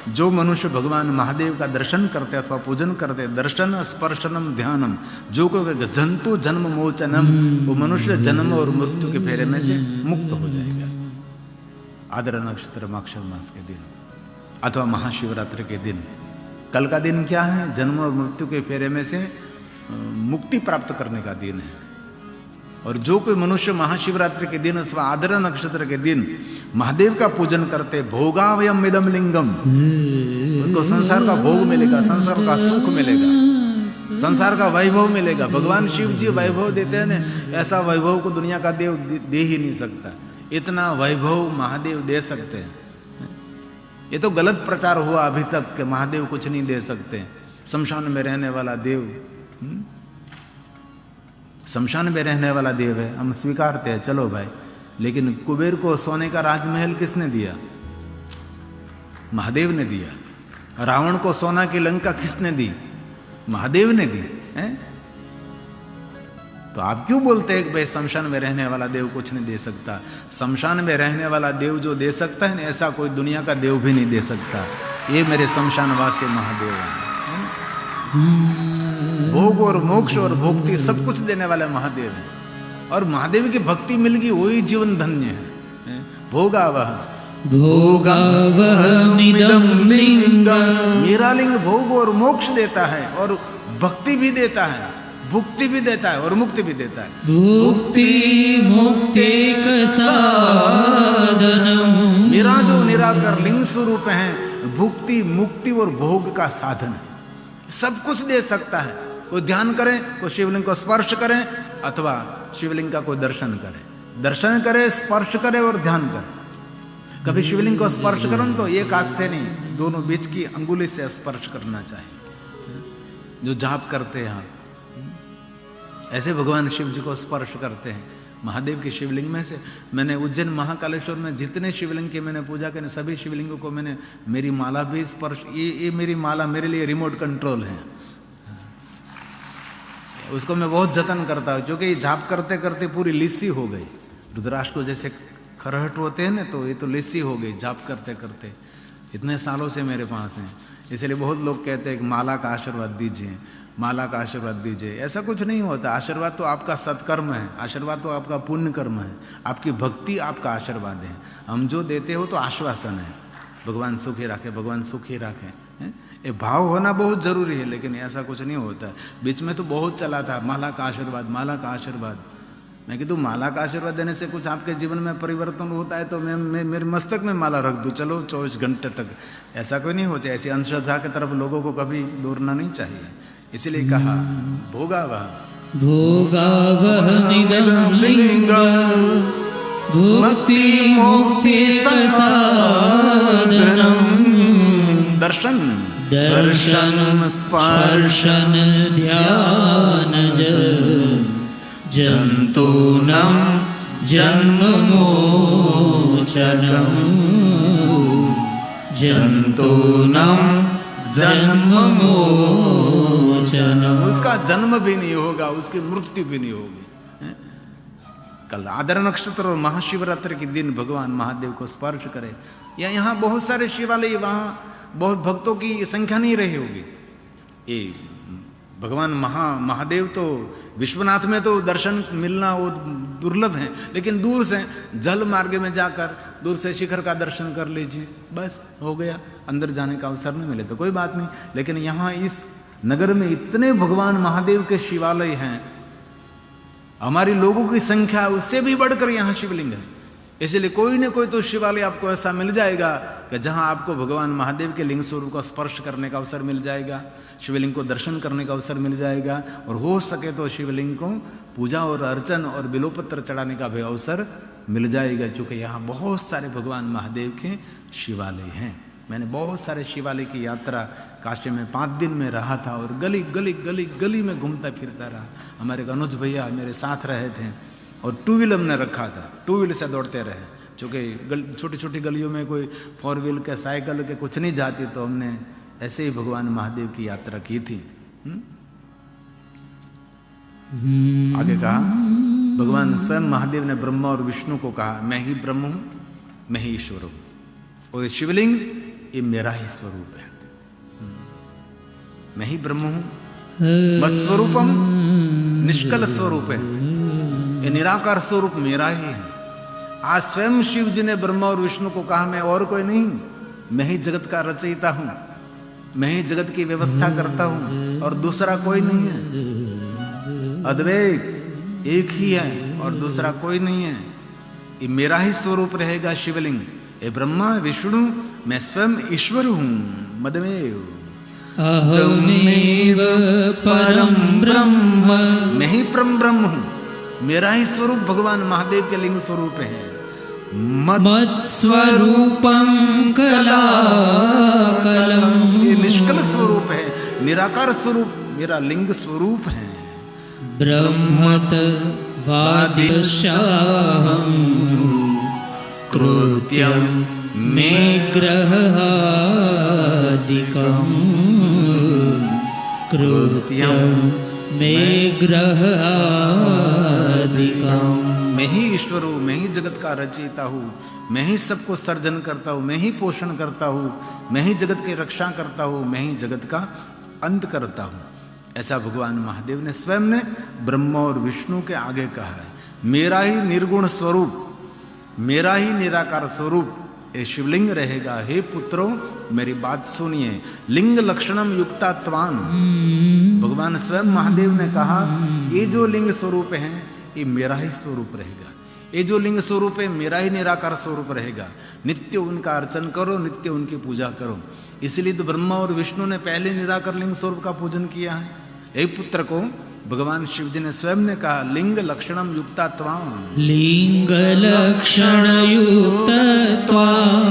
जो मनुष्य भगवान महादेव का दर्शन करते अथवा पूजन करते, दर्शन स्पर्शनम ध्यानम, जो कोई जंतु जन्म मोचनम, वो मनुष्य जन्म और मृत्यु के फेरे में से मुक्त हो जाएगा। आद्र नक्षत्र माक्षर मास के दिन अथवा महाशिवरात्रि के दिन। कल का दिन क्या है? जन्म और मृत्यु के फेरे में से मुक्ति प्राप्त करने का दिन है। और जो कोई मनुष्य महाशिवरात्रि के दिन अथवा आद्र नक्षत्र के दिन महादेव का पूजन करते, भोगावयम इदम लिंगम, उसको संसार का भोग मिलेगा, संसार का सुख मिलेगा, संसार का वैभव मिलेगा। भगवान शिव जी वैभव देते हैं ना, ऐसा वैभव को दुनिया का देव दे ही नहीं सकता। इतना वैभव महादेव दे सकते हैं। ये तो गलत प्रचार हुआ अभी तक कि महादेव कुछ नहीं दे सकते। शमशान में रहने वाला देव, शमशान में रहने वाला देव है, हम स्वीकारते हैं, चलो भाई। लेकिन कुबेर को सोने का राजमहल किसने दिया? महादेव ने दिया। रावण को सोना की लंका किसने दी? महादेव ने दी है? तो आप क्यों बोलते हैं कि भाई शमशान में रहने वाला देव कुछ नहीं दे सकता? शमशान में रहने वाला देव जो दे सकता है ना, ऐसा कोई दुनिया का देव भी नहीं दे सकता। ये मेरे शमशानवासी महादेव हैं। भोग और मोक्ष और भोक्ति सब कुछ देने वाले महादेव हैं। और महादेव की भक्ति मिल गई वही जीवन धन्य है। भोगावह भोगावहमिदं लिंगम्, मेरा लिंग भोग और मोक्ष देता है और भक्ति भी देता है, भुक्ति भी देता है और मुक्ति भी देता है। भुक्ति मुक्तिक साधनम्, मेरा जो निराकार लिंग स्वरूप है भुक्ति मुक्ति और भोग का साधन है। सब कुछ दे सकता है। कोई ध्यान करे, कोई शिवलिंग को स्पर्श करे अथवा शिवलिंग का कोई दर्शन करे, दर्शन करे, स्पर्श करे और ध्यान करे। कभी शिवलिंग को स्पर्श करें तो एक हाथ से नहीं, दोनों बीच की अंगुली से स्पर्श करना चाहिए, जो जाप करते हैं ऐसे भगवान शिव जी को स्पर्श करते हैं। महादेव के शिवलिंग में से मैंने उज्जैन महाकालेश्वर में जितने शिवलिंग की मैंने पूजा की, सभी शिवलिंगों को मैंने मेरी माला भी स्पर्श, ये मेरी माला मेरे लिए रिमोट कंट्रोल है, उसको मैं बहुत जतन करता हूँ, क्योंकि जाप करते करते पूरी लिस्सी हो गई। रुद्राक्ष को जैसे खरहट होते हैं ना, तो ये तो लिस्सी हो गई जाप करते करते। इतने सालों से मेरे पास हैं, इसलिए बहुत लोग कहते हैं कि माला का आशीर्वाद दीजिए, माला का आशीर्वाद दीजिए। ऐसा कुछ नहीं होता। आशीर्वाद तो आपका सत्कर्म है, आशीर्वाद तो आपका पुण्य कर्म है, आपकी भक्ति आपका आशीर्वाद है। हम जो देते हो तो आश्वासन है, भगवान सुखी रखे, भगवान सुखी रखे। ये भाव होना बहुत जरूरी है, लेकिन ऐसा कुछ नहीं होता। बीच में तो बहुत चला था माला का आशीर्वाद, माला का आशीर्वाद। मैं कि तू माला का आशीर्वाद देने से कुछ आपके जीवन में परिवर्तन होता है तो मैं मेरे मस्तक में माला रख दूँ, चलो 24 घंटे तक। ऐसा कोई नहीं होता। ऐसी अंधश्रद्धा की तरफ लोगों को कभी दौड़ना नहीं चाहिए। इसलिए कहा भोगावह भोगावहमिदं लिंगम्, भुक्ति मुक्ति साधनम्। दर्शन दर्शन स्पर्शन ध्यानज जन्तूनां जन्ममोचनं जन्तूनां जन्ममोचनम्। उसका जन्म भी नहीं होगा, उसकी मृत्यु भी नहीं होगी। कल आदर नक्षत्र और महाशिवरात्रि के दिन भगवान महादेव को स्पर्श करे, या यहाँ बहुत सारे शिवालय, वहाँ बहुत भक्तों की संख्या नहीं रही होगी। ये भगवान महादेव तो विश्वनाथ में तो दर्शन मिलना वो दुर्लभ है, लेकिन दूर से जल मार्ग में जाकर दूर से शिखर का दर्शन कर लीजिए, बस हो गया। अंदर जाने का अवसर नहीं मिले तो कोई बात नहीं, लेकिन यहाँ इस नगर में इतने भगवान महादेव के शिवालय हैं, हमारी लोगों की संख्या उससे भी बढ़कर यहाँ शिवलिंग है। इसलिए कोई न कोई तो शिवालय आपको ऐसा मिल जाएगा कि जहां आपको भगवान महादेव के लिंग स्वरूप को स्पर्श करने का अवसर मिल जाएगा, शिवलिंग को दर्शन करने का अवसर मिल जाएगा, और हो सके तो शिवलिंग को पूजा और अर्चन और बिलोपत्र चढ़ाने का भी अवसर मिल जाएगा, क्योंकि यहाँ बहुत सारे भगवान महादेव के शिवालय हैं। मैंने बहुत सारे शिवालय की यात्रा काशी में 5 दिन में रहा था, और गली गली गली गली में घूमता फिरता रहा। हमारे अनुज भैया मेरे साथ रहे थे, और 2 व्हील हमने रखा था, 2 व्हील से दौड़ते रहे, क्योंकि छोटी छोटी गलियों में कोई 4 व्हील के साइकिल के कुछ नहीं जाती, तो हमने ऐसे ही भगवान महादेव की यात्रा की थी। आगे कहा भगवान स्वयं महादेव ने ब्रह्मा और विष्णु को कहा, मैं ही ब्रह्म हूं, मैं ही ईश्वर हूं, और ये शिवलिंग ये मेरा ही स्वरूप है। मैं ही ब्रह्म हूं, मत स्वरूपम निष्कल स्वरूप है, ये निराकार स्वरूप मेरा ही है। आज स्वयं शिव जी ने ब्रह्मा और विष्णु को कहा, मैं और कोई नहीं, मैं ही जगत का रचयिता हूं, मैं ही जगत की व्यवस्था करता हूं, और दूसरा कोई नहीं है। अद्वैत एक ही है और दूसरा कोई नहीं है, ये मेरा ही स्वरूप रहेगा शिवलिंग। ये ब्रह्मा विष्णु मैं स्वयं ईश्वर हूं, मदमेव अहमेव परम ब्रह्म, मैं ही परम ब्रह्म हूं, मेरा ही स्वरूप भगवान महादेव के लिंग स्वरूप है। मत स्वरूपम कलाकलम, ये निष्कल स्वरूप है, निराकार स्वरूप मेरा लिंग स्वरूप है। ब्रह्मत वादिशाहं कृत्यं मे ग्रहादिकं, कृत्यं मे ग्रहादिकं। मैं ही ईश्वर हूँ, मैं ही जगत का रचयिता हूँ, मैं ही सबको सर्जन करता हूँ, मैं ही पोषण करता हूँ, मैं ही जगत की रक्षा करता हूँ, मैं ही जगत का अंत करता हूँ। ऐसा भगवान महादेव ने स्वयं ने ब्रह्मा और विष्णु के आगे कहा है। मेरा ही निर्गुण स्वरूप, मेरा ही निराकार स्वरूप ये शिवलिंग रहेगा। हे पुत्रों मेरी बात सुनिए, लिंग लक्षणम युक्तात्वान, भगवान स्वयं महादेव ने कहा ये जो लिंग स्वरूप है ये मेरा ही स्वरूप रहेगा, ये जो लिंग स्वरूप है मेरा ही निराकार स्वरूप रहेगा। नित्य उनका अर्चन करो, नित्य उनकी पूजा करो। इसलिए तो ब्रह्मा और विष्णु ने पहले निराकार लिंग स्वरूप का पूजन किया है। एक पुत्र को भगवान शिव जी ने स्वयं ने कहा लिंग लक्षणम युक्तात्वाम, लिंग लक्षण युक्तत्वाम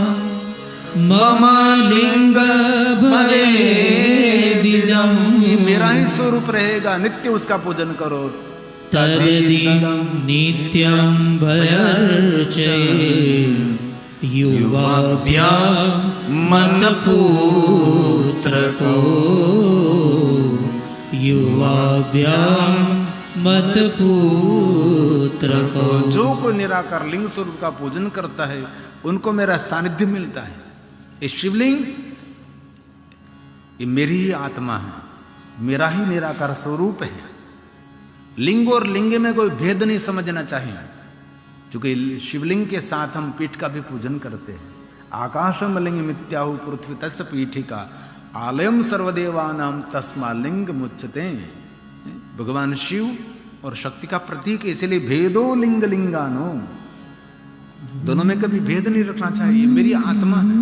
मम लिंग भवेदिदं, ये मेरा ही स्वरूप रहेगा, नित्य उसका पूजन करो। तदिदं नित्यं भयर्चये युवाभ्यां मत्पुत्रको, युवाभ्यां मत्पुत्रको। जो कोई निराकार लिंग स्वरूप का पूजन करता है उनको मेरा सानिध्य मिलता है। ये शिवलिंग ये मेरी ही आत्मा है, मेरा ही निराकार स्वरूप है। लिंग और लिंग में कोई भेद नहीं समझना चाहिए, क्योंकि शिवलिंग के साथ हम पीठ का भी पूजन करते हैं। आकाशम लिंग मित्याहु पृथ्वी तस् पीठिका आलयम सर्वदेवानाम तस्मा लिंग मुच्यते। भगवान शिव और शक्ति का प्रतीक है, इसलिए भेदो लिंग लिंगानो, दोनों में कभी भेद नहीं रखना चाहिए। ये मेरी आत्मा है,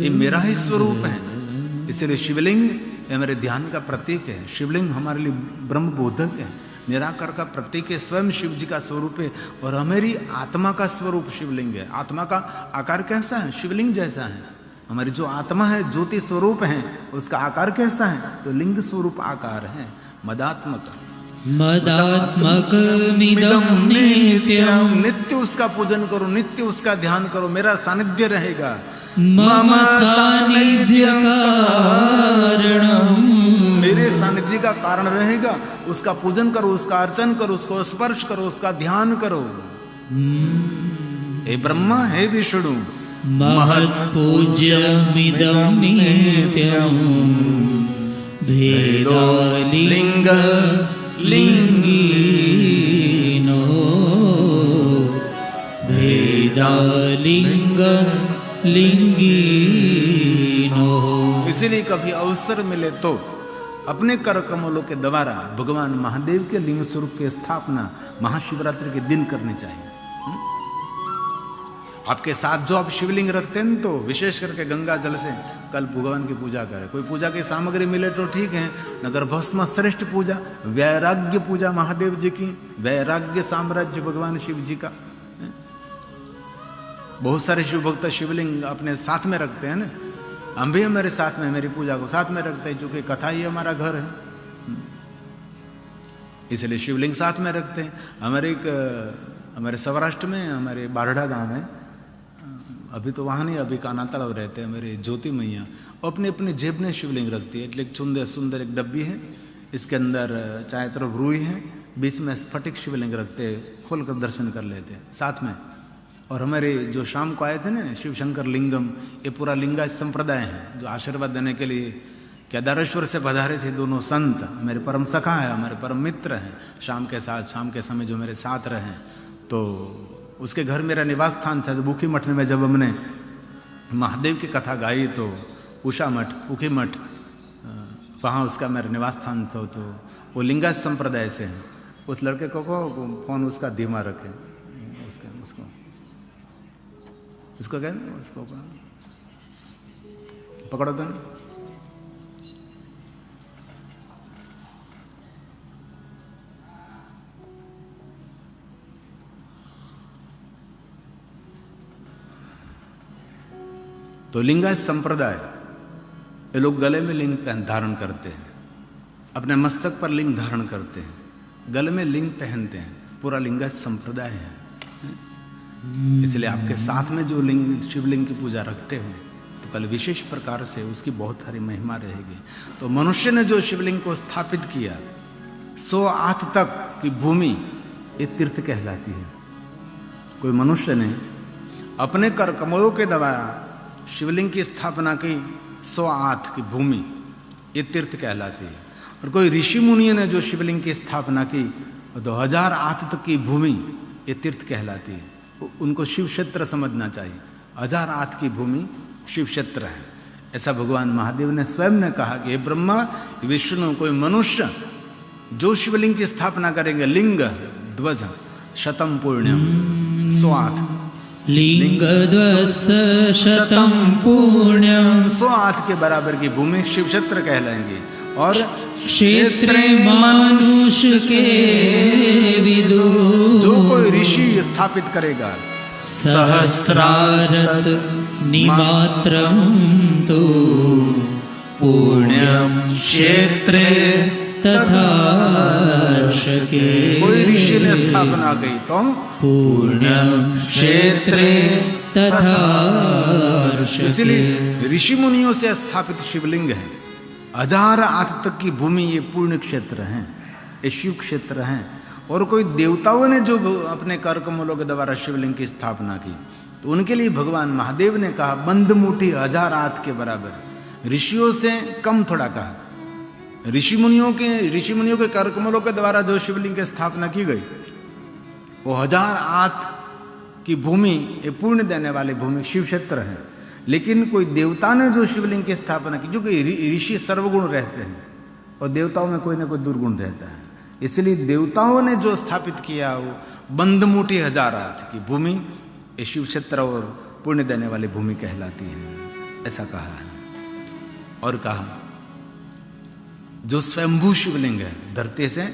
ये मेरा ही स्वरूप है। इसलिए शिवलिंग ये मेरे ध्यान का प्रतीक है। शिवलिंग हमारे लिए ब्रह्म बोधक है, निराकार का प्रतीक है, स्वयं शिव जी का स्वरूप है, और हमारी आत्मा का स्वरूप शिवलिंग है। आत्मा का आकार कैसा है? शिवलिंग जैसा है। हमारी जो आत्मा है ज्योति स्वरूप है, उसका आकार कैसा है? तो लिंग स्वरूप आकार है, मदात्मक। मदात्मकमिदं नित्यं, नित्य उसका पूजन करो, नित्य उसका ध्यान करो, मेरा सानिध्य रहेगा। मम सानिध्य कारणं, मेरे सानिध्य का कारण रहेगा। उसका पूजन करो, उसका अर्चन करो, उसको स्पर्श करो, उसका ध्यान करो। हे ब्रह्मा, हे विष्णु, महत्पूज्यमिदं नित्यं, भेदलिंग लिंगिनो, भेदलिंग लिंगिनो। इसीलिए कभी अवसर मिले तो अपने कर कमलों के द्वारा भगवान महादेव के लिंग स्वरूप की स्थापना महाशिवरात्रि के दिन करनी चाहिए। आपके साथ जो आप शिवलिंग रखते हैं तो विशेष करके गंगा जल से कल भगवान की पूजा करें। कोई पूजा की सामग्री मिले तो ठीक है, नगर भस्म श्रेष्ठ पूजा, वैराग्य पूजा महादेव जी की, वैराग्य साम्राज्य भगवान शिव जी का। बहुत सारे शिव भक्त शिवलिंग अपने साथ में रखते हैं ना, हम भी हमारे साथ में मेरी पूजा को साथ में रखते हैं, क्योंकि कथा ही हमारा घर है, इसलिए शिवलिंग साथ में रखते हैं। हमारे सौराष्ट्र में हमारे बारड़ा गांव है, अभी तो वहाँ नहीं, अभी काना तालाब रहते हैं, मेरे ज्योति मैया अपने अपने जेब में शिवलिंग रखती है। एक सुंदर एक डब्बी है, इसके अंदर चाहे तरफ रूई है, बीच में स्फटिक शिवलिंग रखते हैं, खोल कर दर्शन कर लेते हैं साथ में। और हमारे जो शाम को आए थे ना शिव शंकर लिंगम, ये पूरा लिंगायत संप्रदाय है जो आशीर्वाद देने के लिए केदारेश्वर से पधारे थे दोनों संत, मेरे परम सखा है, हमारे परम मित्र हैं। शाम के समय जो मेरे साथ रहे, तो उसके घर मेरा निवास स्थान था। जो बुखी मठ में जब हमने महादेव की कथा गाई तो उषा मठ, उखी मठ, वहाँ उसका मेरा निवास स्थान था। तो वो लिंगायत संप्रदाय से है। उस लड़के को फोन उसका धीमा रखे, उसको क्या उसको पकड़ो तो नहीं। तो लिंगायत संप्रदाय ये लोग गले में लिंग धारण करते हैं, अपने मस्तक पर लिंग धारण करते हैं, गले में लिंग पहनते हैं, पूरा लिंगायत संप्रदाय है। इसलिए आपके साथ में जो लिंग शिवलिंग की पूजा रखते हो तो कल विशेष प्रकार से उसकी बहुत सारी महिमा रहेगी। तो मनुष्य ने जो शिवलिंग को स्थापित किया 100 आठ तक की भूमि ये तीर्थ कहलाती है। कोई मनुष्य ने अपने कर कमलों के द्वारा शिवलिंग की स्थापना की 100 आठ की भूमि ये तीर्थ कहलाती है। और कोई ऋषि मुनियों ने जो शिवलिंग की स्थापना की 2000 आठ तक की भूमि ये तीर्थ कहलाती है। उनको शिव क्षेत्र समझना चाहिए। 1000 आठ की भूमि शिव क्षेत्र है, ऐसा भगवान महादेव ने स्वयं ने कहा कि हे ब्रह्मा विष्णु, कोई मनुष्य जो शिवलिंग की स्थापना करेंगे, लिंग ध्वज शतम पुण्यम 100 आठ, लिंग ध्वज शतम पुण्यम 100 आठ के बराबर की भूमि शिव क्षेत्र कहलाएंगे। और क्षेत्रे मनुष्य के विदु, जो कोई ऋषि स्थापित करेगा, सहस्रारत निमात्रम तो पुण्यम क्षेत्रे तथार्षके। कोई ऋषि ने स्थापना की तो पुण्यम क्षेत्रे तथार्षके। इसलिए ऋषि मुनियों से स्थापित शिवलिंग है। 1000 आठ तक की भूमि ये पुण्य क्षेत्र है, ये शिव क्षेत्र है। और कोई देवताओं ने जो अपने कर कमलों के द्वारा शिवलिंग की स्थापना की तो उनके लिए भगवान महादेव ने कहा बंद मुट्ठी 1000 आठ के बराबर, ऋषियों से कम थोड़ा कहा। ऋषि मुनियों के कर कमलों के द्वारा जो शिवलिंग की स्थापना की गई वो 1000 आठ की भूमि ये पुण्य देने वाली भूमि शिव क्षेत्र है। लेकिन कोई देवता ने जो शिवलिंग की स्थापना की, क्योंकि ऋषि सर्वगुण रहते हैं और देवताओं में कोई ना कोई दुर्गुण रहता है, इसलिए देवताओं ने जो स्थापित किया वो बंदमुट्ठी 1000 आठ की भूमि ये शिव क्षेत्र और पुण्य देने वाली भूमि कहलाती है, ऐसा कहा है। और कहा जो स्वयंभू शिवलिंग है धरती से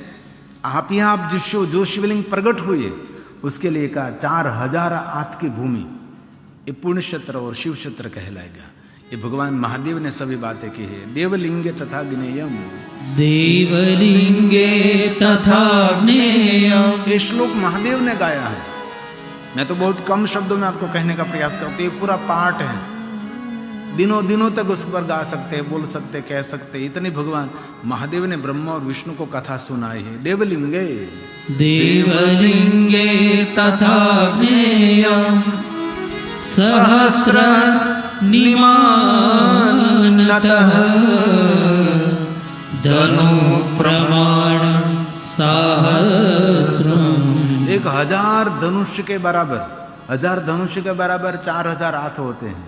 आप ही आप जो शिवलिंग प्रकट हुई है उसके लिए कहा 4000 आठ की भूमि ये पुण्य क्षेत्र और शिव क्षेत्र कहलाएगा। ये भगवान महादेव ने सभी बातें की है। देवलिंगे तथा ज्ञेयम, देवलिंगे तथा ज्ञेयम। ये श्लोक महादेव ने गाया है। मैं तो बहुत कम शब्दों में आपको कहने का प्रयास करती हूँ। ये पूरा पाठ है, दिनों दिनों तक उस पर गा सकते हैं, बोल सकते, कह सकते। इतनी भगवान महादेव ने ब्रह्मा और विष्णु को कथा सुनाई है। देवलिंगे, देवलिंगे तथा ज्ञेयम, सहस्र निमानतः धनु प्रमाण सहस्रम। 1000 धनुष के बराबर, 1000 धनुष के बराबर 4000 हाथ होते हैं।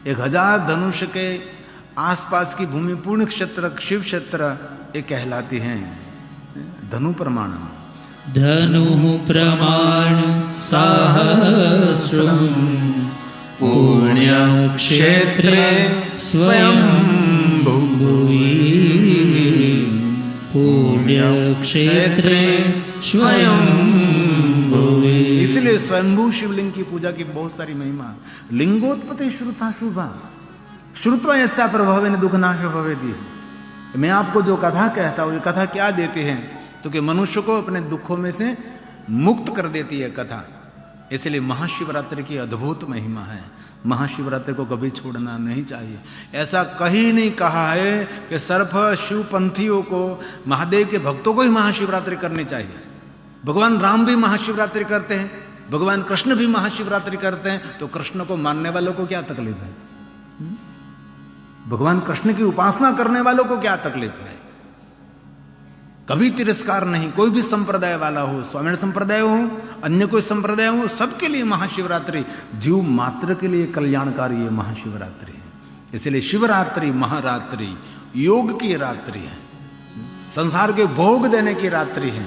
1000 धनुष के आसपास की भूमि पूर्ण क्षेत्र, शिव क्षेत्र ये कहलाती हैं धनु प्रमाण। धनु प्रमाण सहस्रम पुण्य क्षेत्रे स्वयं भुवि, पुण्य क्षेत्रे स्वयं भुवि। इसलिए स्वयंभू शिवलिंग की पूजा की बहुत सारी महिमा। लिंगोत्पत्ति श्रुता शुभा, श्रुत्वा ऐसा प्रभाव दुख नाश भवेति। मैं आपको जो कथा कहता हूँ, ये कथा क्या देती है तो कि मनुष्य को अपने दुखों में से मुक्त कर देती है कथा। इसलिए महाशिवरात्रि की अद्भुत महिमा है। महाशिवरात्रि को कभी छोड़ना नहीं चाहिए। ऐसा कहीं नहीं कहा है कि सिर्फ शिवपंथियों को, महादेव के भक्तों को ही महाशिवरात्रि करनी चाहिए। भगवान राम भी महाशिवरात्रि करते हैं, भगवान कृष्ण भी महाशिवरात्रि करते हैं, तो कृष्ण को मानने वालों को क्या तकलीफ है? भगवान कृष्ण की उपासना करने वालों को क्या तकलीफ है? कभी तिरस्कार नहीं। कोई भी संप्रदाय वाला हो, स्वामी संप्रदाय हो, अन्य कोई संप्रदाय हो, सबके लिए महाशिवरात्रि जीव मात्र के लिए कल्याणकारी है महाशिवरात्रि है। इसलिए शिवरात्रि महारात्रि योग की रात्रि है, संसार के भोग देने की रात्रि है।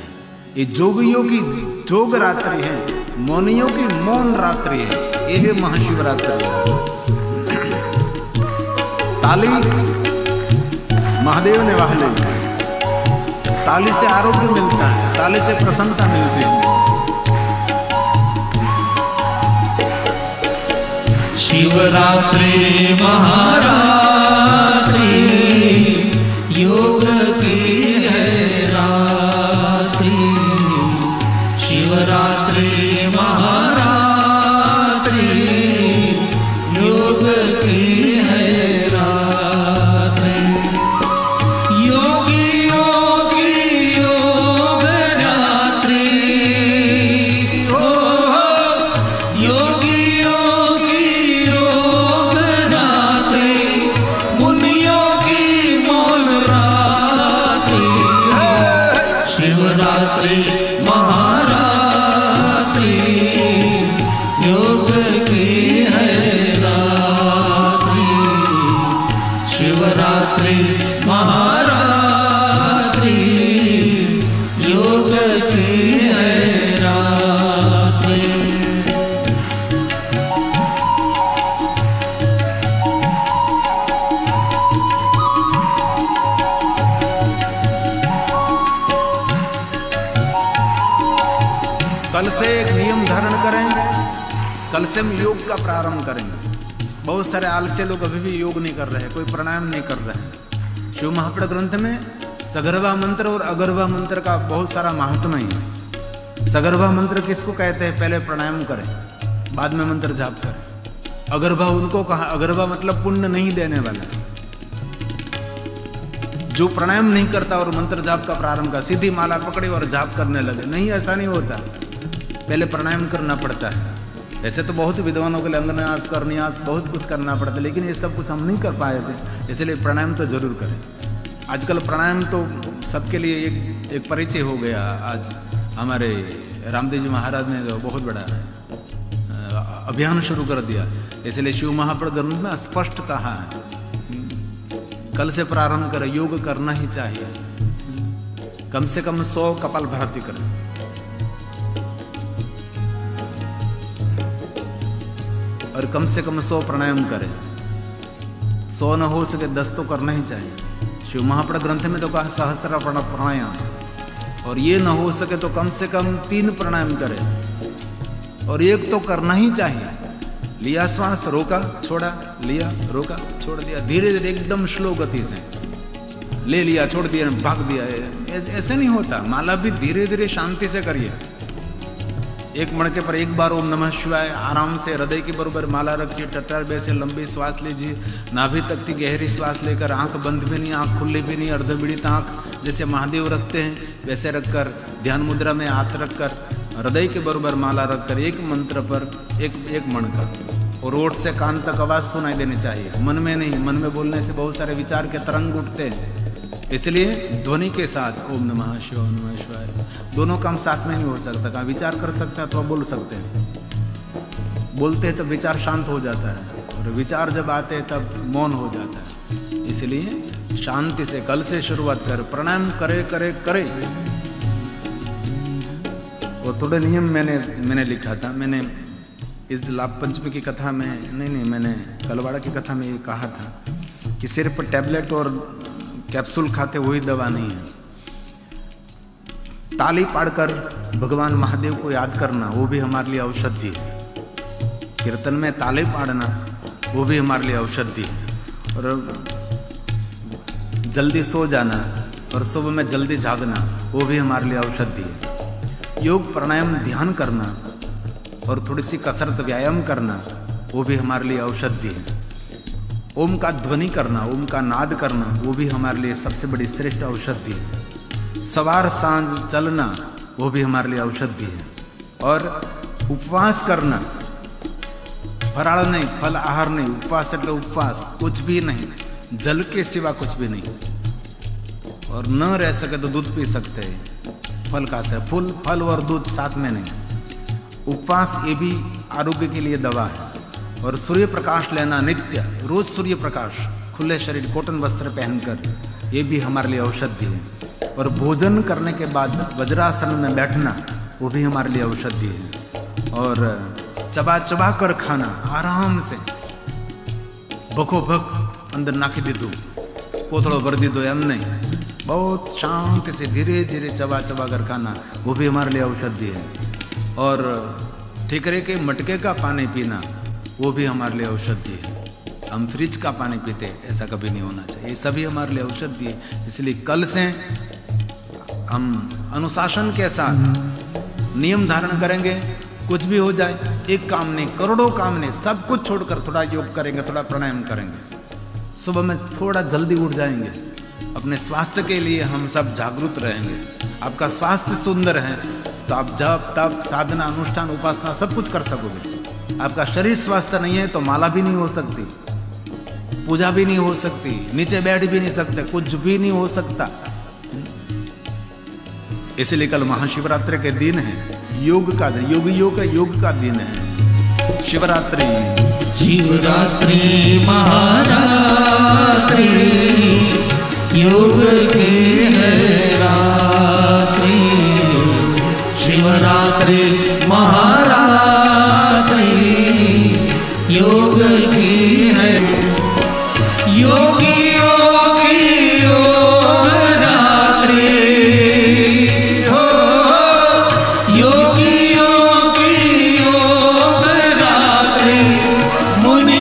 ये जोगियों की जोग रात्रि है, मौनियों की मौन रात्रि है। यह महाशिवरात्रि है। ताली महादेव ने वाह ली। ताली से आरोग्य मिलता है, ताली से प्रसन्नता मिलती है। शिवरात्रि महारात्रि योग की है रात्रि, शिवरात्रि महारात्रि योग की है रात्रि। योगी योगी योग रात्रि, ओ योगी योगी योग रात्रि, मुनियों की मौन रात्रि है। शिवरात्रि महारात्रि योग की है रात्रि, शिवरात्रि महारात्रि योग की है रात्रि। कल से एक नियम धारण करेंगे, कल से हम योग का प्रारंभ करेंगे। बहुत सारे आलस्य लोग अभी भी योग नहीं कर रहे हैं, कोई प्राणायाम नहीं कर रहे हैं। शिव महापुराण ग्रंथ में सगर्भा मंत्र और अगर्भा मंत्र का बहुत सारा महात्म्य है। सगर्भा मंत्र किसको कहते हैं? पहले प्राणायाम करें, बाद में मंत्र जाप करें। अगर्भा उनको कहा, अगर्भा मतलब पुण्य नहीं देने वाला, जो प्राणायाम नहीं करता और मंत्र जाप का प्रारंभ कर, सीधी माला पकड़े और जाप करने लगे। नहीं, ऐसा नहीं होता, पहले प्राणायाम करना पड़ता है। ऐसे तो बहुत विद्वानों के लिए अंगन्यास, करन्यास बहुत कुछ करना पड़ता है, लेकिन ये सब कुछ हम नहीं कर पाए थे, इसलिए प्राणायाम तो जरूर करें। आजकल प्राणायाम तो सबके लिए एक परिचय हो गया। आज हमारे रामदेव जी महाराज ने तो बहुत बड़ा अभियान शुरू कर दिया, इसलिए शिव महापुराण ग्रंथ में स्पष्ट कहा है कल से प्रारंभ करें, योग करना ही चाहिए। कम से कम 100 कपालभाति करें। और कम से कम 100 प्राणायाम करें। 100 न हो सके 10 तो करना ही चाहिए। शिव महापुराण ग्रंथ में तो कहा सहस्त्र प्राणायाम, और ये न हो सके तो कम से कम 3 प्राणायाम करें, और एक तो करना ही चाहिए। लिया श्वास, रोका, छोड़ा, लिया, रोका, छोड़ दिया, धीरे धीरे एकदम स्लो गति से ले लिया, छोड़ दिया, भाग दिया। ऐसे नहीं होता। माला भी धीरे धीरे शांति से करिए। एक मणके पर एक बार ओम नमः शिवाय आराम से हृदय के बराबर माला रखिए, टट्टार बे से लंबी श्वास लीजिए, नाभि तक की गहरी श्वास लेकर, आंख बंद भी नहीं, आंख खुली भी नहीं, अर्धमिड़ित आंख जैसे महादेव रखते हैं वैसे रखकर, ध्यान मुद्रा में हाथ रखकर, हृदय के बराबर माला रखकर एक मंत्र पर एक मणका, और ओठ से कान तक आवाज सुनाई देनी चाहिए, मन में नहीं। मन में बोलने से बहुत सारे विचार के तरंग उठते हैं, इसलिए ध्वनि के साथ ओम नमः शिवाय, ओम नमः शिवाय। दोनों काम साथ में नहीं हो सकता। कहाँ विचार कर सकते हैं तो बोल सकते हैं। बोलते हैं तो विचार शांत हो जाता है, और विचार जब आते हैं तब मौन हो जाता है। इसलिए शांति से कल से शुरुआत कर, प्राणायाम करे करे करे। और थोड़े नियम मैंने लिखा था। मैंने इस लाभ पंचमी की कथा में नहीं, मैंने कलवाड़ा की कथा में ये कहा था कि सिर्फ टैबलेट और कैप्सूल खाते वही दवा नहीं है। ताली पाड़कर भगवान महादेव को याद करना वो भी हमारे लिए औषधि है। कीर्तन में ताली पाड़ना वो भी हमारे लिए औषधि है। और जल्दी सो जाना और सुबह में जल्दी जागना वो भी हमारे लिए औषधि है। योग प्राणायाम ध्यान करना और थोड़ी सी कसरत व्यायाम करना वो भी हमारे लिए औषधि है। ओम का ध्वनि करना, ओम का नाद करना वो भी हमारे लिए सबसे बड़ी श्रेष्ठ औषधि है। सवार सांझ चलना वो भी हमारे लिए औषधि है। और उपवास करना, फराळ नहीं, फल आहार नहीं, उपवास मतलब उपवास, कुछ भी नहीं, जल के सिवा कुछ भी नहीं। और न रह सके तो दूध पी सकते हैं। फल खा सकते, फल और दूध साथ में नहीं। उपवास ये भी आरोग्य के लिए दवा है। और सूर्य प्रकाश लेना नित्य, रोज सूर्य प्रकाश, खुले शरीर कॉटन वस्त्र पहनकर, ये भी हमारे लिए औषधि है। और भोजन करने के बाद वज्रासन में बैठना वो भी हमारे लिए औषधि है। और चबा चबा कर खाना आराम से, बको भक अंदर नाखी दीदू, कोथड़ो भर दीदो एम नहीं, बहुत शांति से धीरे धीरे चबा चबा कर खाना वो भी हमारे लिए औषधि है। और ठीकरे के मटके का पानी पीना वो भी हमारे लिए औषधि है। हम फ्रिज का पानी पीते, ऐसा कभी नहीं होना चाहिए। ये सभी हमारे लिए औषधि है। इसलिए कल से हम अनुशासन के साथ नियम धारण करेंगे। कुछ भी हो जाए, एक काम नहीं, करोड़ों काम नहीं, सब कुछ छोड़कर थोड़ा योग करेंगे, थोड़ा प्राणायाम करेंगे। सुबह में थोड़ा जल्दी उठ जाएंगे। अपने स्वास्थ्य के लिए हम सब जागरूक रहेंगे। आपका स्वास्थ्य सुंदर है तो आप जप तप साधना अनुष्ठान उपासना सब कुछ कर सकोगे। आपका शरीर स्वस्थ नहीं है तो माला भी नहीं हो सकती, पूजा भी नहीं हो सकती, नीचे बैठ भी नहीं सकते, कुछ भी नहीं हो सकता। इसलिए कल महाशिवरात्रि के दिन है, योग का दिन, योग का दिन है शिवरात्रि। शिवरात्रि महारात्रि योग की है रात्रि। शिवरात्रि महारात्रि योग की है। योगी योगी योग रात्रि हो, योगी योगी योग रात्रि मुनि।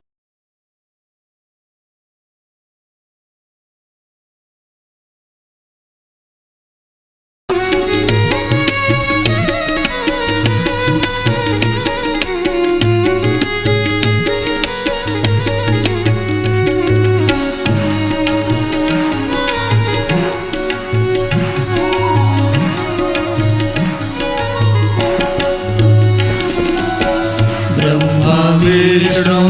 विष्णु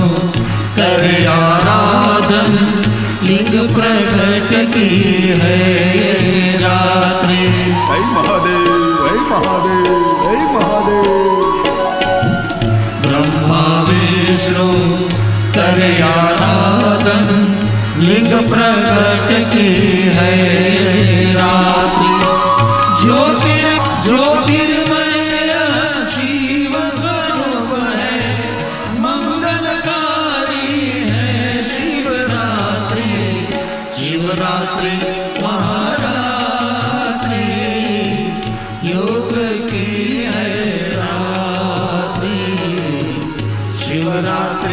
कर आराधन लिंग प्रकट की है रात्रि। जय महादेव, जय महादेव, जय महादेव। ब्रह्मा विष्णु कर आराधन लिंग प्रकट की है रात्रि। ज्योतिर्मय शिव स्वरूप है, मंगलकारी है शिवरात्रि। शिवरात्रि महारात्रि योग की है रात्रि। शिवरात्रि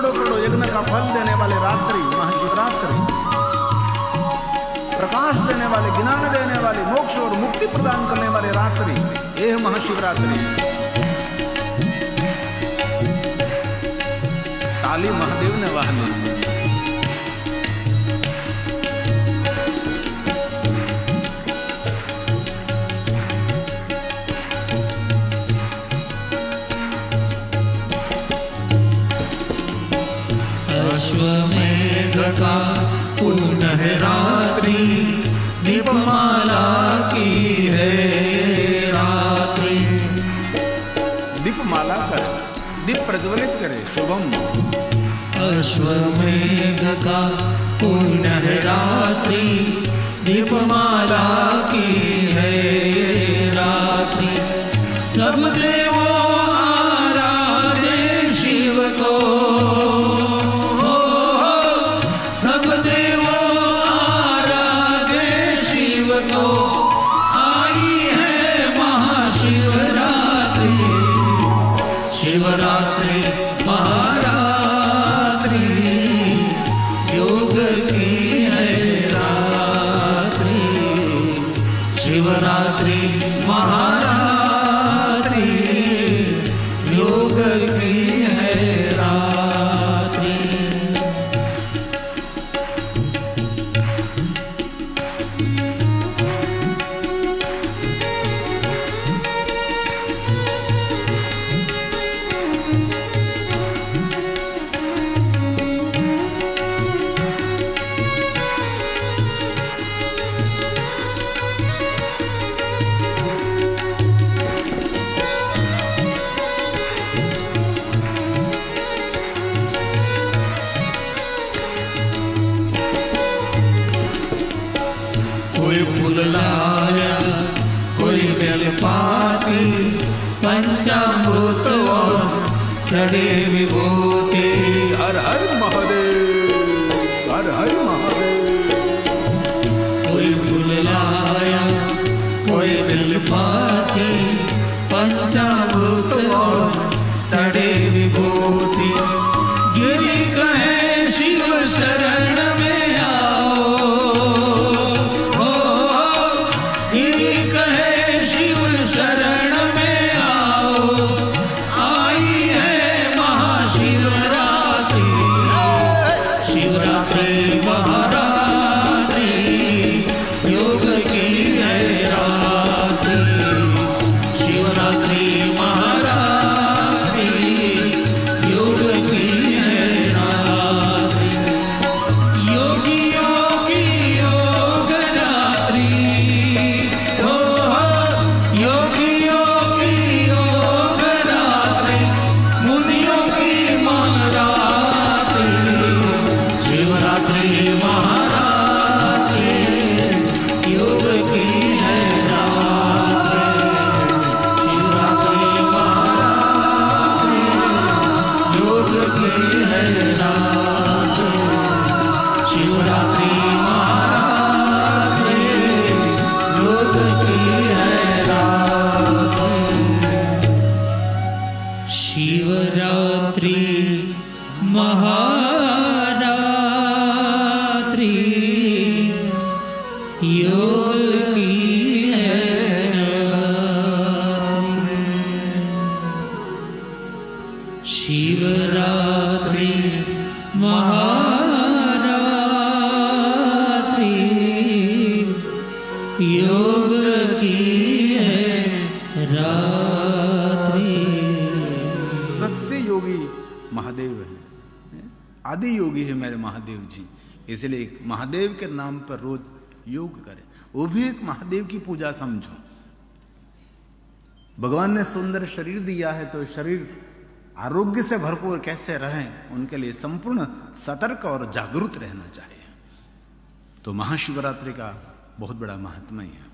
करोड़ों करोड़ों यज्ञ का फल देने वाले रात्रि महाशिवरात्रि, प्रकाश देने वाले, ज्ञान देने वाले, मोक्ष और मुक्ति प्रदान करने वाले रात्रि, यह महाशिवरात्रि। ताली महादेव ने वाह ली। अश्वमेध का पुनः रात्रि, दीपमाला की है रात्रि। दीपमाला करे, दीप प्रज्वलित करे, शुभम। अश्वमेध का पुनः रात्रि, दीपमाला की है रात्रि। सब देवों आराधे शिव को, सब देवों आराधे शिव को। आई है महाशिवरात्रि, शिवरात्रि महारात्रि, योग की है रात्रि। शिवरात्रि महारात्रि, योग की है रात्रि। कोई फूल लाया, कोई बेलपाती, पंचामृत और चढ़े विभूति। हर हर महादेव, हर हर महादेव। कोई फूल लाया, कोई बेलपाती, पंचामृत और चढ़े विभूति। गिरी कहे शिव शरण में आओ, गिरी कहे शिव शरण में आओ। आई है महाशिवरात्रि, शिवरात्रि महारात्रि, योग की है रात्रि। शिवरात्रि महारात्रि, योग की है रात्रि। योगियों की योग रात्रि, हो योगियों की योग रात्रि, मुनियों की मौन रात्रि। शिवरात्रि महारात्रि, योग की है रात्रि। शिवरात्रि महारात्रि, योग की है रात्रि। शिवरात्रि महारात्रि, योग की है रात्रि। शिवरात्रि महारात्रि, योग की है रात्रि। शिवरात्रि महारात्रि, योग की है रात्रि। सबसे योगी महादेव है, आदि योगी है मेरे महादेव जी। इसलिए महादेव के नाम पर रोज योग करें, वो भी एक महादेव की पूजा समझो। भगवान ने सुंदर शरीर दिया है तो शरीर आरोग्य से भरपूर कैसे रहें, उनके लिए संपूर्ण सतर्क और जागरूक रहना चाहिए। तो महाशिवरात्रि का बहुत बड़ा महात्म्य है।